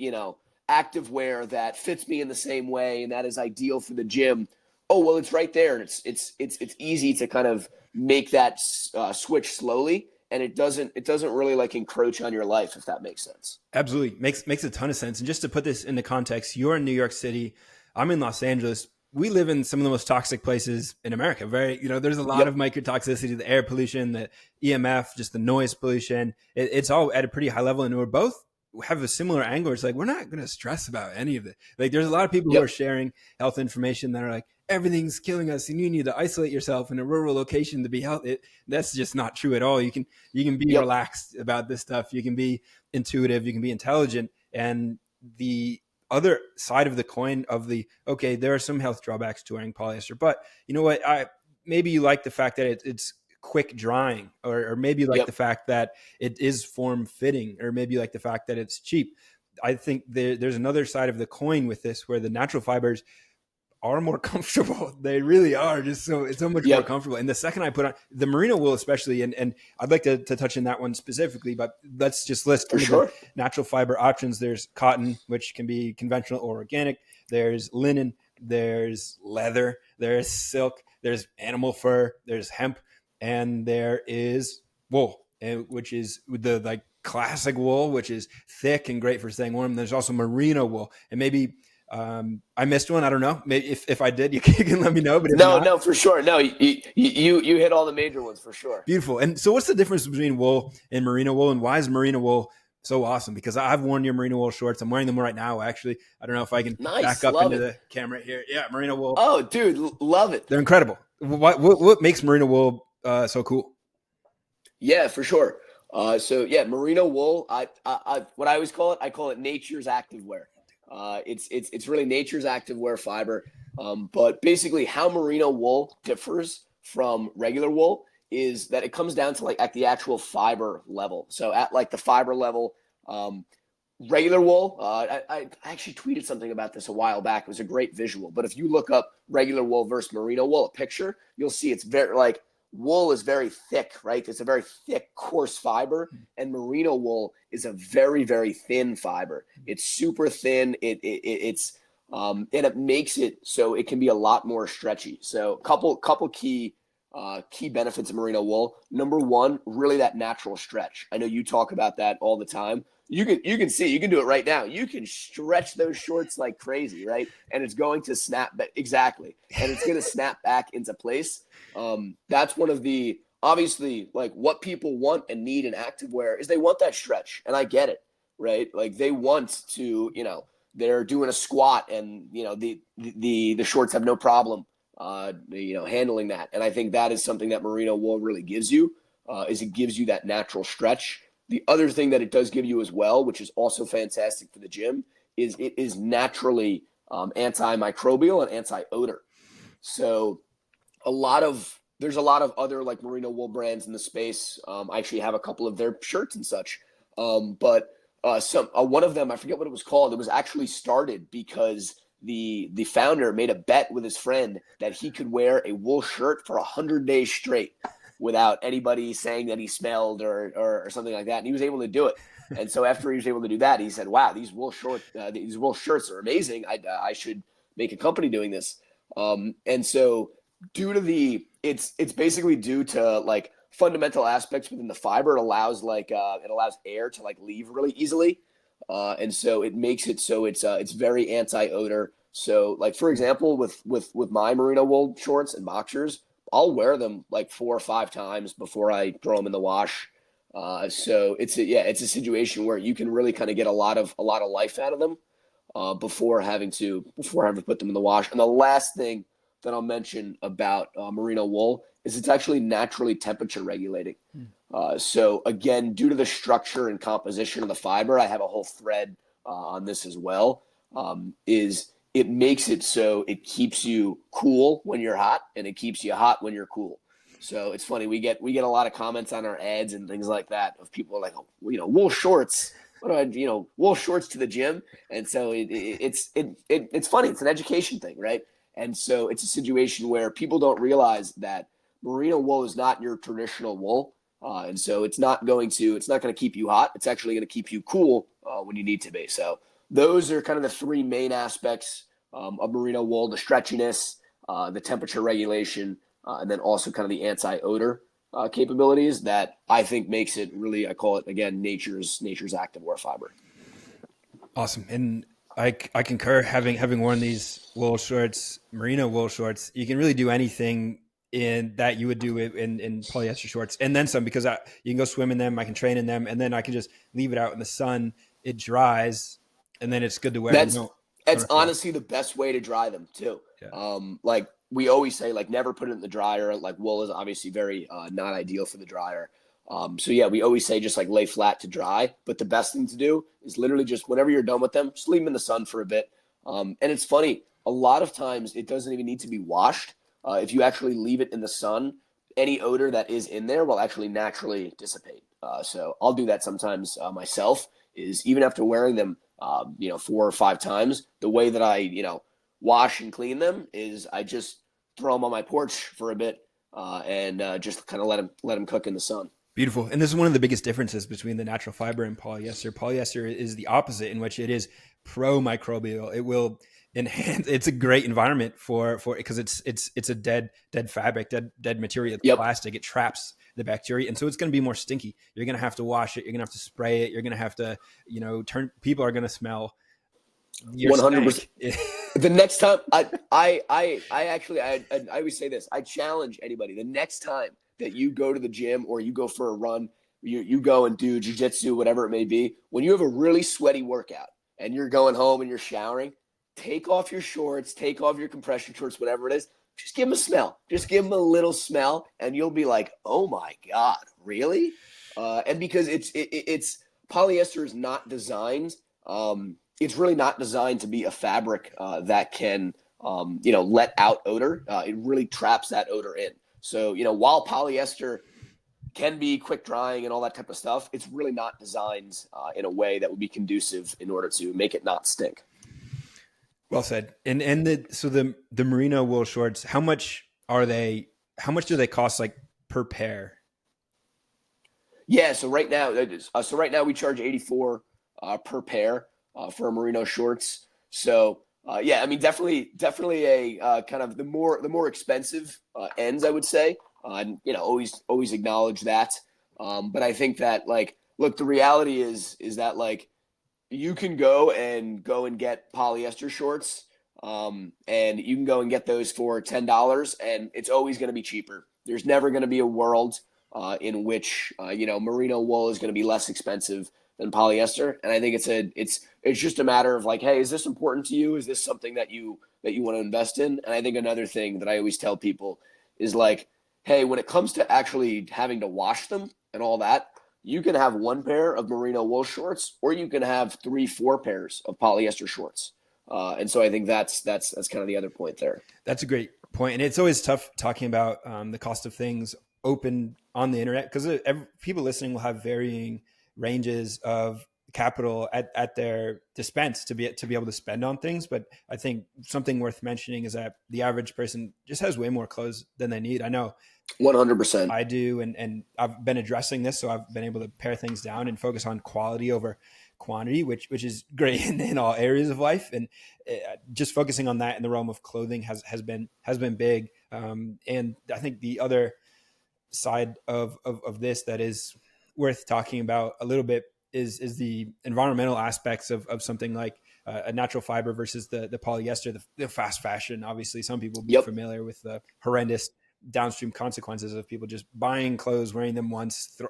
activewear that fits me in the same way and that is ideal for the gym? Oh, well, it's right there. And it's easy to kind of make that switch slowly. And it doesn't really like encroach on your life, if that makes sense. Absolutely. Makes a ton of sense. And just to put this into context, you're in New York City. I'm in Los Angeles. We live in some of the most toxic places in America. There's a lot of microtoxicity, the air pollution, the EMF, just the noise pollution. It's all at a pretty high level. And we're both have a similar angle. It's like, we're not going to stress about any of it. Like there's a lot of people who are sharing health information that are like, everything's killing us and you need to isolate yourself in a rural location to be healthy. That's just not true at all. You can be relaxed about this stuff. You can be intuitive, you can be intelligent. And the other side of the coin of okay, there are some health drawbacks to wearing polyester, but you know what? Maybe you like the fact that it's quick drying, or maybe you like the fact that it is form fitting, or maybe you like the fact that it's cheap. I think there's another side of the coin with this where the natural fibers are more comfortable. They really are it's so much more comfortable. And the second I put on the merino wool, especially, and I'd like to touch on that one specifically, but let's just list the natural fiber options. There's cotton, which can be conventional or organic. There's linen, there's leather, there's silk, there's animal fur, there's hemp, and there is wool, which is the classic wool, which is thick and great for staying warm. There's also merino wool, and maybe I missed one. I don't know. Maybe if I did, you can let me know. But no, for sure. No, you hit all the major ones for sure. Beautiful. And so what's the difference between wool and merino wool, and why is merino wool so awesome? Because I've worn your merino wool shorts. I'm wearing them right now, actually. I don't know if I can back up into the camera here. Yeah, merino wool. Oh, dude, love it. They're incredible. What makes merino wool so cool? Yeah, for sure. Merino wool. I what I always call it, I call it nature's activewear. It's really nature's activewear fiber. But basically how merino wool differs from regular wool is that it comes down to at the actual fiber level. So at the fiber level, regular wool, I actually tweeted something about this a while back. It was a great visual, but if you look up regular wool versus merino wool, a picture, you'll see it's very wool is very thick, right? It's a very thick, coarse fiber, and merino wool is a very, very thin fiber. It's super thin. It's and it makes it so it can be a lot more stretchy. So couple key benefits of merino wool. Number one, really that natural stretch. I know you talk about that all the time. You can see, you can do it right now. You can stretch those shorts like crazy, right? And it's going to snap back. Exactly. And it's going to snap back into place. That's one of the, obviously, what people want and need in activewear is they want that stretch. And I get it, right? They want to, they're doing a squat and, the shorts have no problem, handling that. And I think that is something that merino wool really gives you, is it gives you that natural stretch. The other thing that it does give you as well, which is also fantastic for the gym, is it is naturally antimicrobial and anti-odor. So there's a lot of other merino wool brands in the space. I actually have a couple of their shirts and such. But one of them, I forget what it was called. It was actually started because the founder made a bet with his friend that he could wear a wool shirt for 100 days straight without anybody saying that he smelled or something like that. And he was able to do it. And so after he was able to do that, he said, wow, these wool shirts are amazing. I should make a company doing this. And so due to it's basically due to fundamental aspects within the fiber. It allows air to leave really easily. And so it makes it so it's very anti-odor. So for example, with my merino wool shorts and boxers, I'll wear them 4 or 5 times before I throw them in the wash. So it's a situation where you can really kind of get a lot of life out of them before having to put them in the wash. And the last thing that I'll mention about merino wool is it's actually naturally temperature regulating. So again, due to the structure and composition of the fiber, I have a whole thread on this as well. Is it makes it so it keeps you cool when you're hot, and it keeps you hot when you're cool. So it's funny, we get a lot of comments on our ads and things like that of people like, oh, wool shorts. What do I, wool shorts to the gym? And so it's funny. It's an education thing, right? And so it's a situation where people don't realize that merino wool is not your traditional wool, and so it's not going to keep you hot. It's actually going to keep you cool when you need to be. So those are kind of the three main aspects of merino wool: the stretchiness, the temperature regulation, and then also kind of the anti-odor capabilities that I think makes it really, I call it again, nature's activewear fiber. Awesome. And I concur, having worn these wool shorts, merino wool shorts, you can really do anything in that you would do in polyester shorts, and then some, because you can go swim in them, I can train in them, and then I can just leave it out in the sun. It dries, and then it's good to wear. That's honestly the best way to dry them too. Yeah. Like we always say, like never put it in the dryer. Like wool is obviously very not ideal for the dryer. So yeah, we always say just like lay flat to dry. But the best thing to do is literally just whenever you're done with them, just leave them in the sun for a bit. And it's funny, a lot of times it doesn't even need to be washed. If you actually leave it in the sun, any odor that is in there will actually naturally dissipate. So I'll do that sometimes myself, is even after wearing them 4 or 5 times, the way that I wash and clean them is I just throw them on my porch for a bit and just kind of let them cook in the sun. Beautiful. And this is one of the biggest differences between the natural fiber and polyester. Polyester is the opposite, in which it is pro-microbial. It will enhance. It's a great environment for because it's a dead fabric, dead material. It's plastic. It traps the bacteria, and so it's going to be more stinky. You're going to have to wash it. You're going to have to spray it. You're going to have to people are going to smell 100%. The next time I always say this, I challenge anybody, the next time that you go to the gym or you go for a run, you go and do jiu-jitsu, whatever it may be, when you have a really sweaty workout and you're going home and you're showering, take off your shorts, take off your compression shorts, whatever it is, just give them a smell. Just give them a little smell and you'll be like, oh my God, really? And because it's polyester is not designed, it's really not designed to be a fabric that can, let out odor. It really traps that odor in. So, while polyester can be quick drying and all that type of stuff, it's really not designed in a way that would be conducive in order to make it not stink. Well said. And the merino wool shorts, how much do they cost, like, per pair? Yeah. So right now we charge $84 per pair for merino shorts. So definitely a kind of the more expensive ends, I would say. And always acknowledge that. But I think that, like, look, the reality is that, like, you can go and get polyester shorts, and you can go and get those for $10, and it's always going to be cheaper. There's never going to be a world in which merino wool is going to be less expensive than polyester. And I think it's just a matter of, like, hey, is this important to you? Is this something that you want to invest in? And I think another thing that I always tell people is, like, hey, when it comes to actually having to wash them and all that, you can have one pair of merino wool shorts, or you can have 3-4 pairs of polyester shorts. And so I think that's kind of the other point there. That's a great point. And it's always tough talking about the cost of things open on the internet, because people listening will have varying ranges of capital at their dispense to be able to spend on things. But I think something worth mentioning is that the average person just has way more clothes than they need. I know 100%. I do. And I've been addressing this. So I've been able to pare things down and focus on quality over quantity, which is great in all areas of life. And just focusing on that in the realm of clothing has been big. And I think the other side of this that is worth talking about a little bit is the environmental aspects of something like a natural fiber versus the polyester, the fast fashion. Obviously, some people will be familiar with the horrendous downstream consequences of people just buying clothes, wearing them once,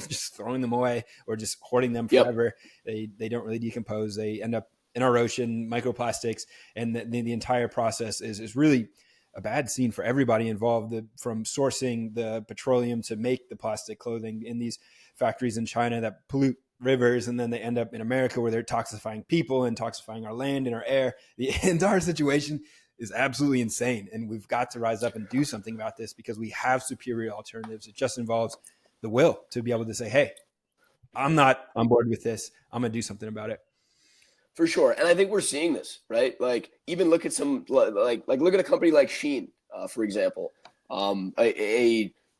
just throwing them away, or just hoarding them Yep. forever. They don't really decompose. They end up in our ocean, microplastics, and the entire process is really a bad scene for everybody involved, from sourcing the petroleum to make the plastic clothing in these factories in China that pollute rivers, and then they end up in America where they're toxifying people and toxifying our land and our air. The entire situation is absolutely insane, and we've got to rise up and do something about this because we have superior alternatives. It just involves the will to be able to say, hey, I'm not on board with this. I'm going to do something about it. For sure. And I think we're seeing this, right? Like, even look at some, like look at a company like Shein, for example.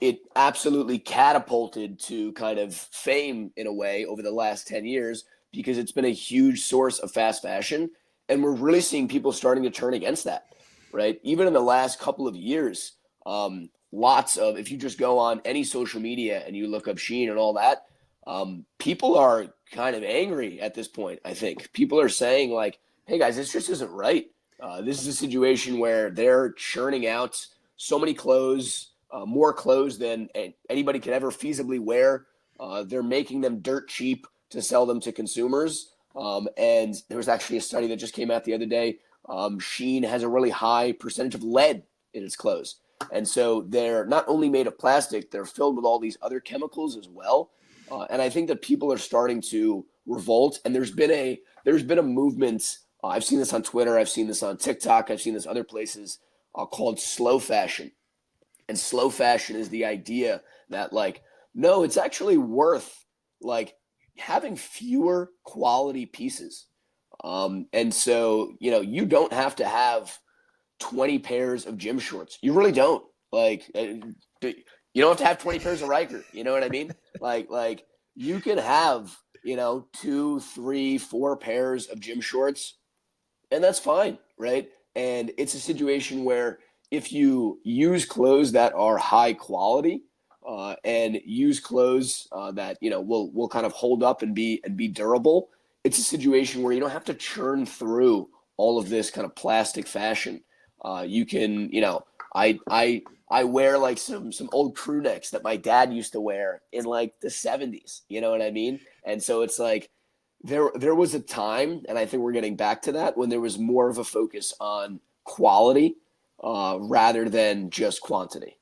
It absolutely catapulted to kind of fame in a way over the last 10 years because it's been a huge source of fast fashion. And we're really seeing people starting to turn against that, right? Even in the last couple of years, lots of, if you just go on any social media and you look up Shein and all that, people are kind of angry at this point. I think people are saying like, hey guys, this just isn't right. This is a situation where they're churning out so many clothes, more clothes than anybody could ever feasibly wear. They're making them dirt cheap to sell them to consumers. And there was actually a study that just came out the other day. Shein has a really high percentage of lead in its clothes. And so they're not only made of plastic, they're filled with all these other chemicals as well. And I think that people are starting to revolt. And there's been a movement. I've seen this on Twitter. I've seen this on TikTok. I've seen this other places called slow fashion. And slow fashion is the idea that like, no, it's actually worth like having fewer quality pieces. And so, you don't have to have 20 pairs of gym shorts. You really don't. Like, you don't have to have 20 pairs of Ryker. You know what I mean? Like you can have, 2, 3, 4 pairs of gym shorts, and that's fine, right? And it's a situation where if you use clothes that are high quality and use clothes that will kind of hold up and be durable, it's a situation where you don't have to churn through all of this kind of plastic fashion. You can, I wear like some old crew necks that my dad used to wear in like the 70s. You know what I mean? And so it's like there was a time, and I think we're getting back to that, when there was more of a focus on quality rather than just quantity.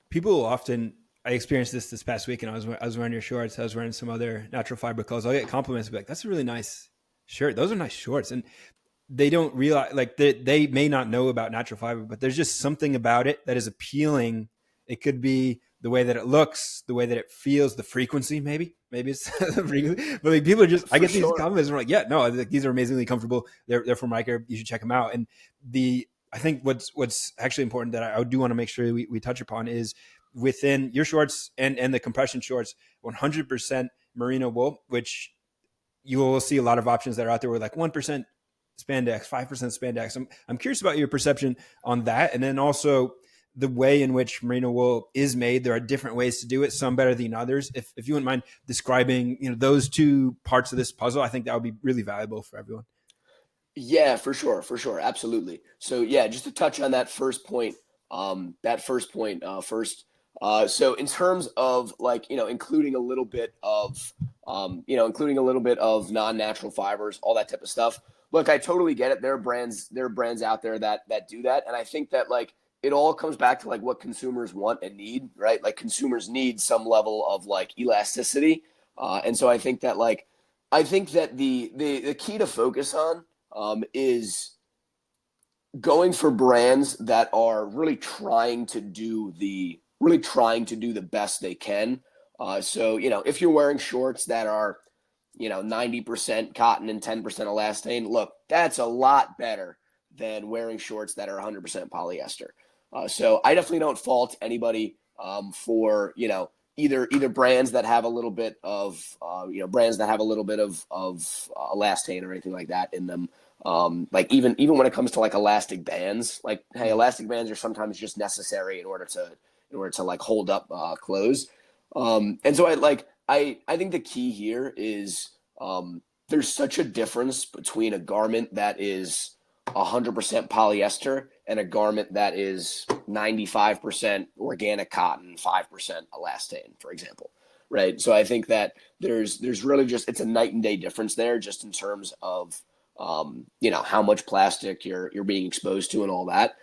People often, I experienced this past week, and I was wearing your shorts. I was wearing some other natural fiber clothes. I'll get compliments like, that's a really nice shirt. Those are nice shorts. And they don't realize, like they may not know about natural fiber, but there's just something about it that is appealing. It could be the way that it looks, the way that it feels, the frequency, maybe it's the frequency. But like, people are just, I get these compliments and I'm like, yeah, no, these are amazingly comfortable. They're from Ryker. You should check them out. And I think what's actually important that I do want to make sure we touch upon is within your shorts and the compression shorts, 100% merino wool, which you will see a lot of options that are out there with like 1% spandex, 5% spandex. I'm curious about your perception on that. And then also the way in which merino wool is made. There are different ways to do it, some better than others. If you wouldn't mind describing, those two parts of this puzzle, I think that would be really valuable for everyone. Yeah, for sure. Absolutely. So yeah, just to touch on that first point, first. So in terms of like, including a little bit of, non-natural fibers, all that type of stuff. Look, I totally get it. There are brands out there that do that. And I think that like, it all comes back to like what consumers want and need, right? Like consumers need some level of like elasticity. And so I think that the key to focus on is going for brands that are really trying to do the best they can. So, if you're wearing shorts that are, 90% cotton and 10% elastane, look, that's a lot better than wearing shorts that are 100% polyester. So I definitely don't fault anybody for, either brands that have a little bit of, elastane or anything like that in them. Like even when it comes to like elastic bands, like, hey, elastic bands are sometimes just necessary in order to like hold up clothes. And so I think the key here is there's such a difference between a garment that is 100% polyester and a garment that is 95% organic cotton, 5% elastane, for example, right? So I think that there's really just, it's a night and day difference there, just in terms of how much plastic you're being exposed to and all that.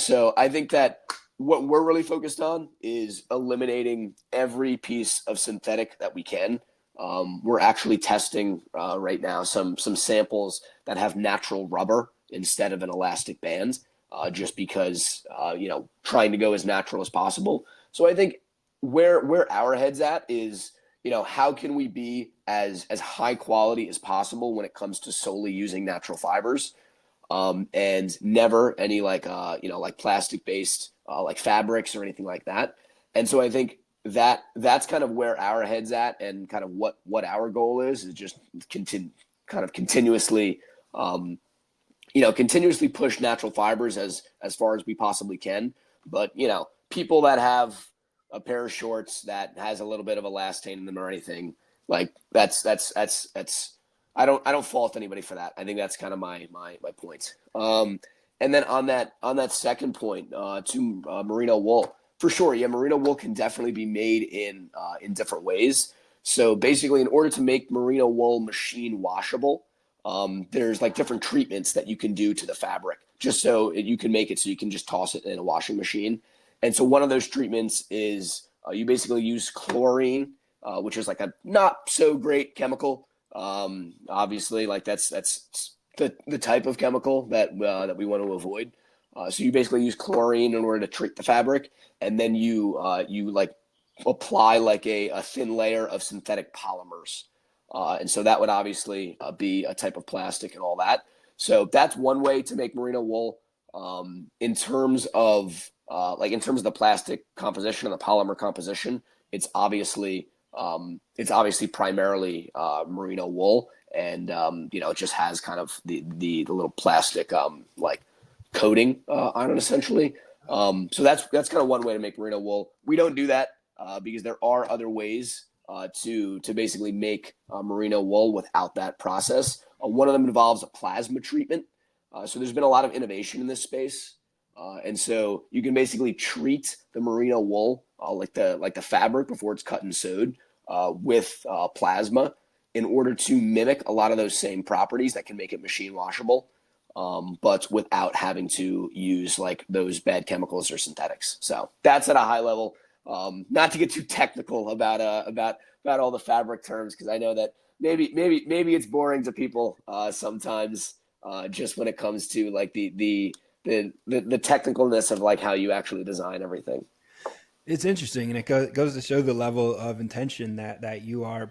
So I think that what we're really focused on is eliminating every piece of synthetic that we can. We're actually testing right now some samples that have natural rubber instead of an elastic band, just because trying to go as natural as possible. So I think where our head's at is, how can we be as high quality as possible when it comes to solely using natural fibers, and never any like plastic based like fabrics or anything like that. And so I think that's kind of where our head's at, and kind of what our goal is just continuously continuously push natural fibers as far as we possibly can. But people that have a pair of shorts that has a little bit of elastane in them or anything, like that's I don't fault anybody for that. I think that's kind of my point. And then on that second point, to merino wool, for sure, yeah, merino wool can definitely be made in different ways. So basically, in order to make merino wool machine washable, there's like different treatments that you can do to the fabric, just so you can make it so you can just toss it in a washing machine. And so one of those treatments is you basically use chlorine, which is like a not so great chemical. Obviously, like that's the type of chemical that we want to avoid. So you basically use chlorine in order to treat the fabric, and then you like apply like a thin layer of synthetic polymers. And so that would obviously be a type of plastic and all that. So that's one way to make merino wool. In terms of the plastic composition and the polymer composition, it's obviously primarily merino wool, and it just has kind of the little plastic like coating on it essentially. So that's kind of one way to make merino wool. We don't do that because there are other ways to basically make merino wool without that process. One of them involves a plasma treatment. So there's been a lot of innovation in this space. And so you can basically treat the merino wool like the fabric before it's cut and sewed with plasma, in order to mimic a lot of those same properties that can make it machine washable, but without having to use like those bad chemicals or synthetics. So that's at a high level. Not to get too technical about all the fabric terms, because I know that maybe it's boring to people sometimes, just when it comes to like the technicalness of like how you actually design everything. It's interesting, and it goes to show the level of intention that you are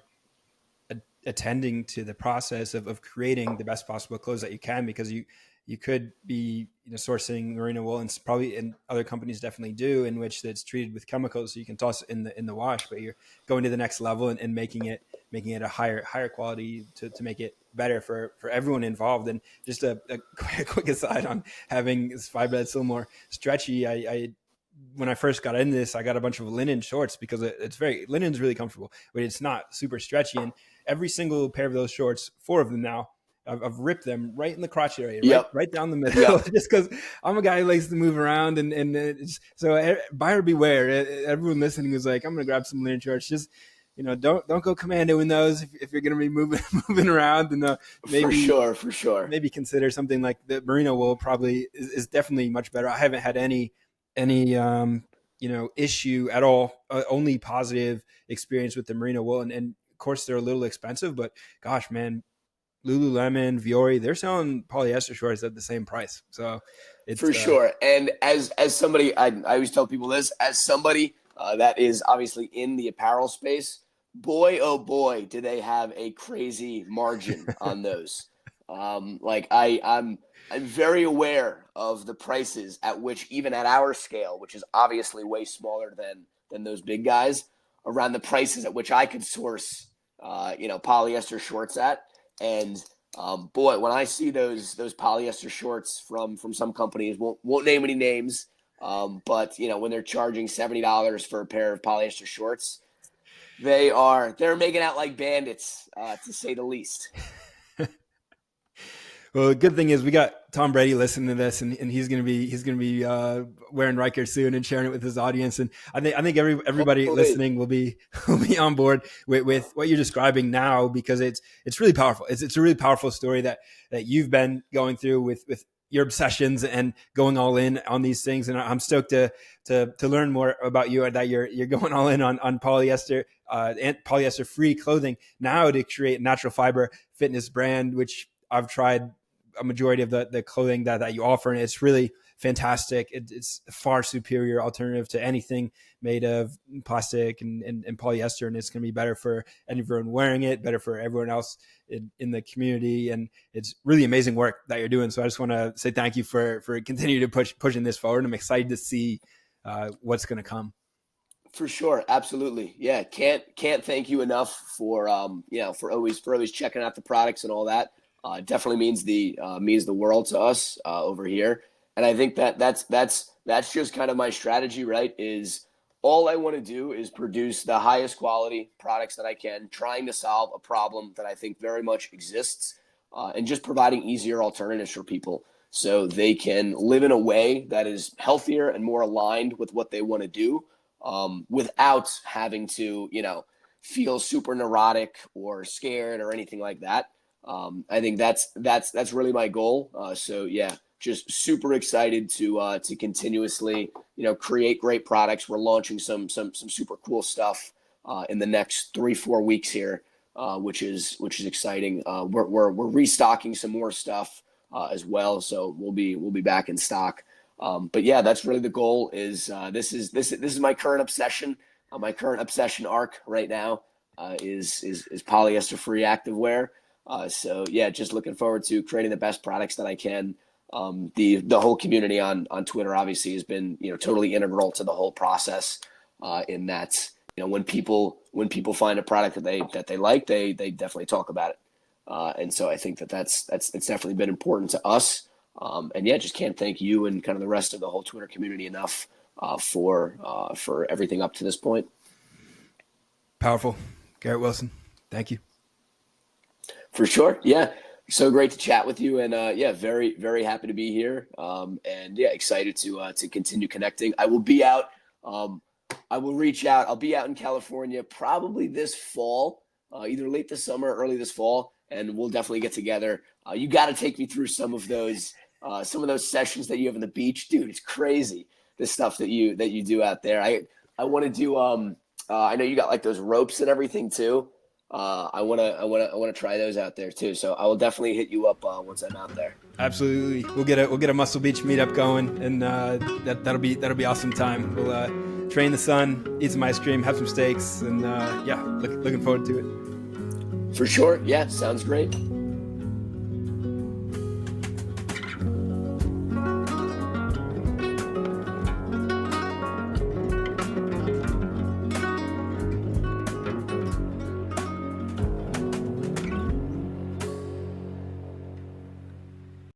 attending to the process of creating the best possible clothes that you can, because you could be sourcing merino wool, and probably, and other companies definitely do, in which it's treated with chemicals so you can toss it in the wash, but you're going to the next level and making it a higher quality to make it better for everyone involved. And just a quick aside on having this fiber that's a little more stretchy, I when I first got into this, I got a bunch of linen shorts because linen's really comfortable, but it's not super stretchy. And every single pair of those shorts, 4 of them now, I've ripped them right in the crotch area, Yep. right down the middle, yep. Just because I'm a guy who likes to move around, and so buyer beware. Everyone listening is like, I'm going to grab some linen shorts. Just don't go commando in those if you're going to be moving around. And maybe for sure, maybe consider something like the merino wool. Probably is definitely much better. I haven't had any issue at all. Only positive experience with the merino wool, and of course they're a little expensive, but gosh, man, Lululemon, Viore, they're selling polyester shorts at the same price. So it's for sure. And as somebody, I always tell people this, as somebody that is obviously in the apparel space, boy, oh boy, do they have a crazy margin on those. I'm very aware of the prices at which, even at our scale, which is obviously way smaller than those big guys, around the prices at which I could source, polyester shorts at. And boy, when I see those polyester shorts from some companies, won't name any names, but when they're charging $70 for a pair of polyester shorts, they're making out like bandits, to say the least. Well, the good thing is we got Tom Brady listening to this, and he's gonna be wearing Ryker soon and sharing it with his audience. And I think everybody listening will be on board with what you're describing now, because it's really powerful. It's a really powerful story that you've been going through with your obsessions and going all in on these things. And I'm stoked to learn more about you, and that you're going all in on polyester and polyester-free clothing now to create a natural fiber fitness brand, which I've tried a majority of the clothing that you offer, and it's really fantastic. It's a far superior alternative to anything made of plastic and polyester, and it's going to be better for everyone wearing it, better for everyone else in the community, and it's really amazing work that you're doing. So I just want to say thank you for continuing to pushing this forward. I'm excited to see what's going to come. For sure, absolutely, yeah. Can't thank you enough for for always checking out the products and all that. Definitely means the world to us over here. And I think that's just kind of my strategy, right? Is all I want to do is produce the highest quality products that I can, trying to solve a problem that I think very much exists, and just providing easier alternatives for people so they can live in a way that is healthier and more aligned with what they want to do, without having to, feel super neurotic or scared or anything like that. I think that's really my goal. So yeah, just super excited to continuously, create great products. We're launching some super cool stuff in the next 3-4 weeks here, which is exciting. We're restocking some more stuff as well, so we'll be back in stock. But yeah, that's really the goal. Is this is my current obsession. My current obsession arc right now is polyester-free activewear. So yeah, just looking forward to creating the best products that I can. The whole community on Twitter obviously has been totally integral to the whole process. In that when people find a product that they like, they definitely talk about it. And so I think that's definitely been important to us. And yeah, just can't thank you and kind of the rest of the whole Twitter community enough for everything up to this point. Powerful, Garrett Wilson. Thank you. For sure. Yeah. So great to chat with you, and yeah, very, very happy to be here. And yeah, excited to continue connecting. I will be out. I will reach out. I'll be out in California probably this fall, either late this summer or early this fall, and we'll definitely get together. You got to take me through some of those sessions that you have on the beach, dude. It's crazy, the stuff that you do out there. I want to do. I know you got like those ropes and everything too. I want to try those out there too. So I will definitely hit you up once I'm out there. Absolutely. We'll get a Muscle Beach meetup going, and that'll be awesome time. We'll train the sun, eat some ice cream, have some steaks, and yeah, looking forward to it. For sure. Yeah, sounds great.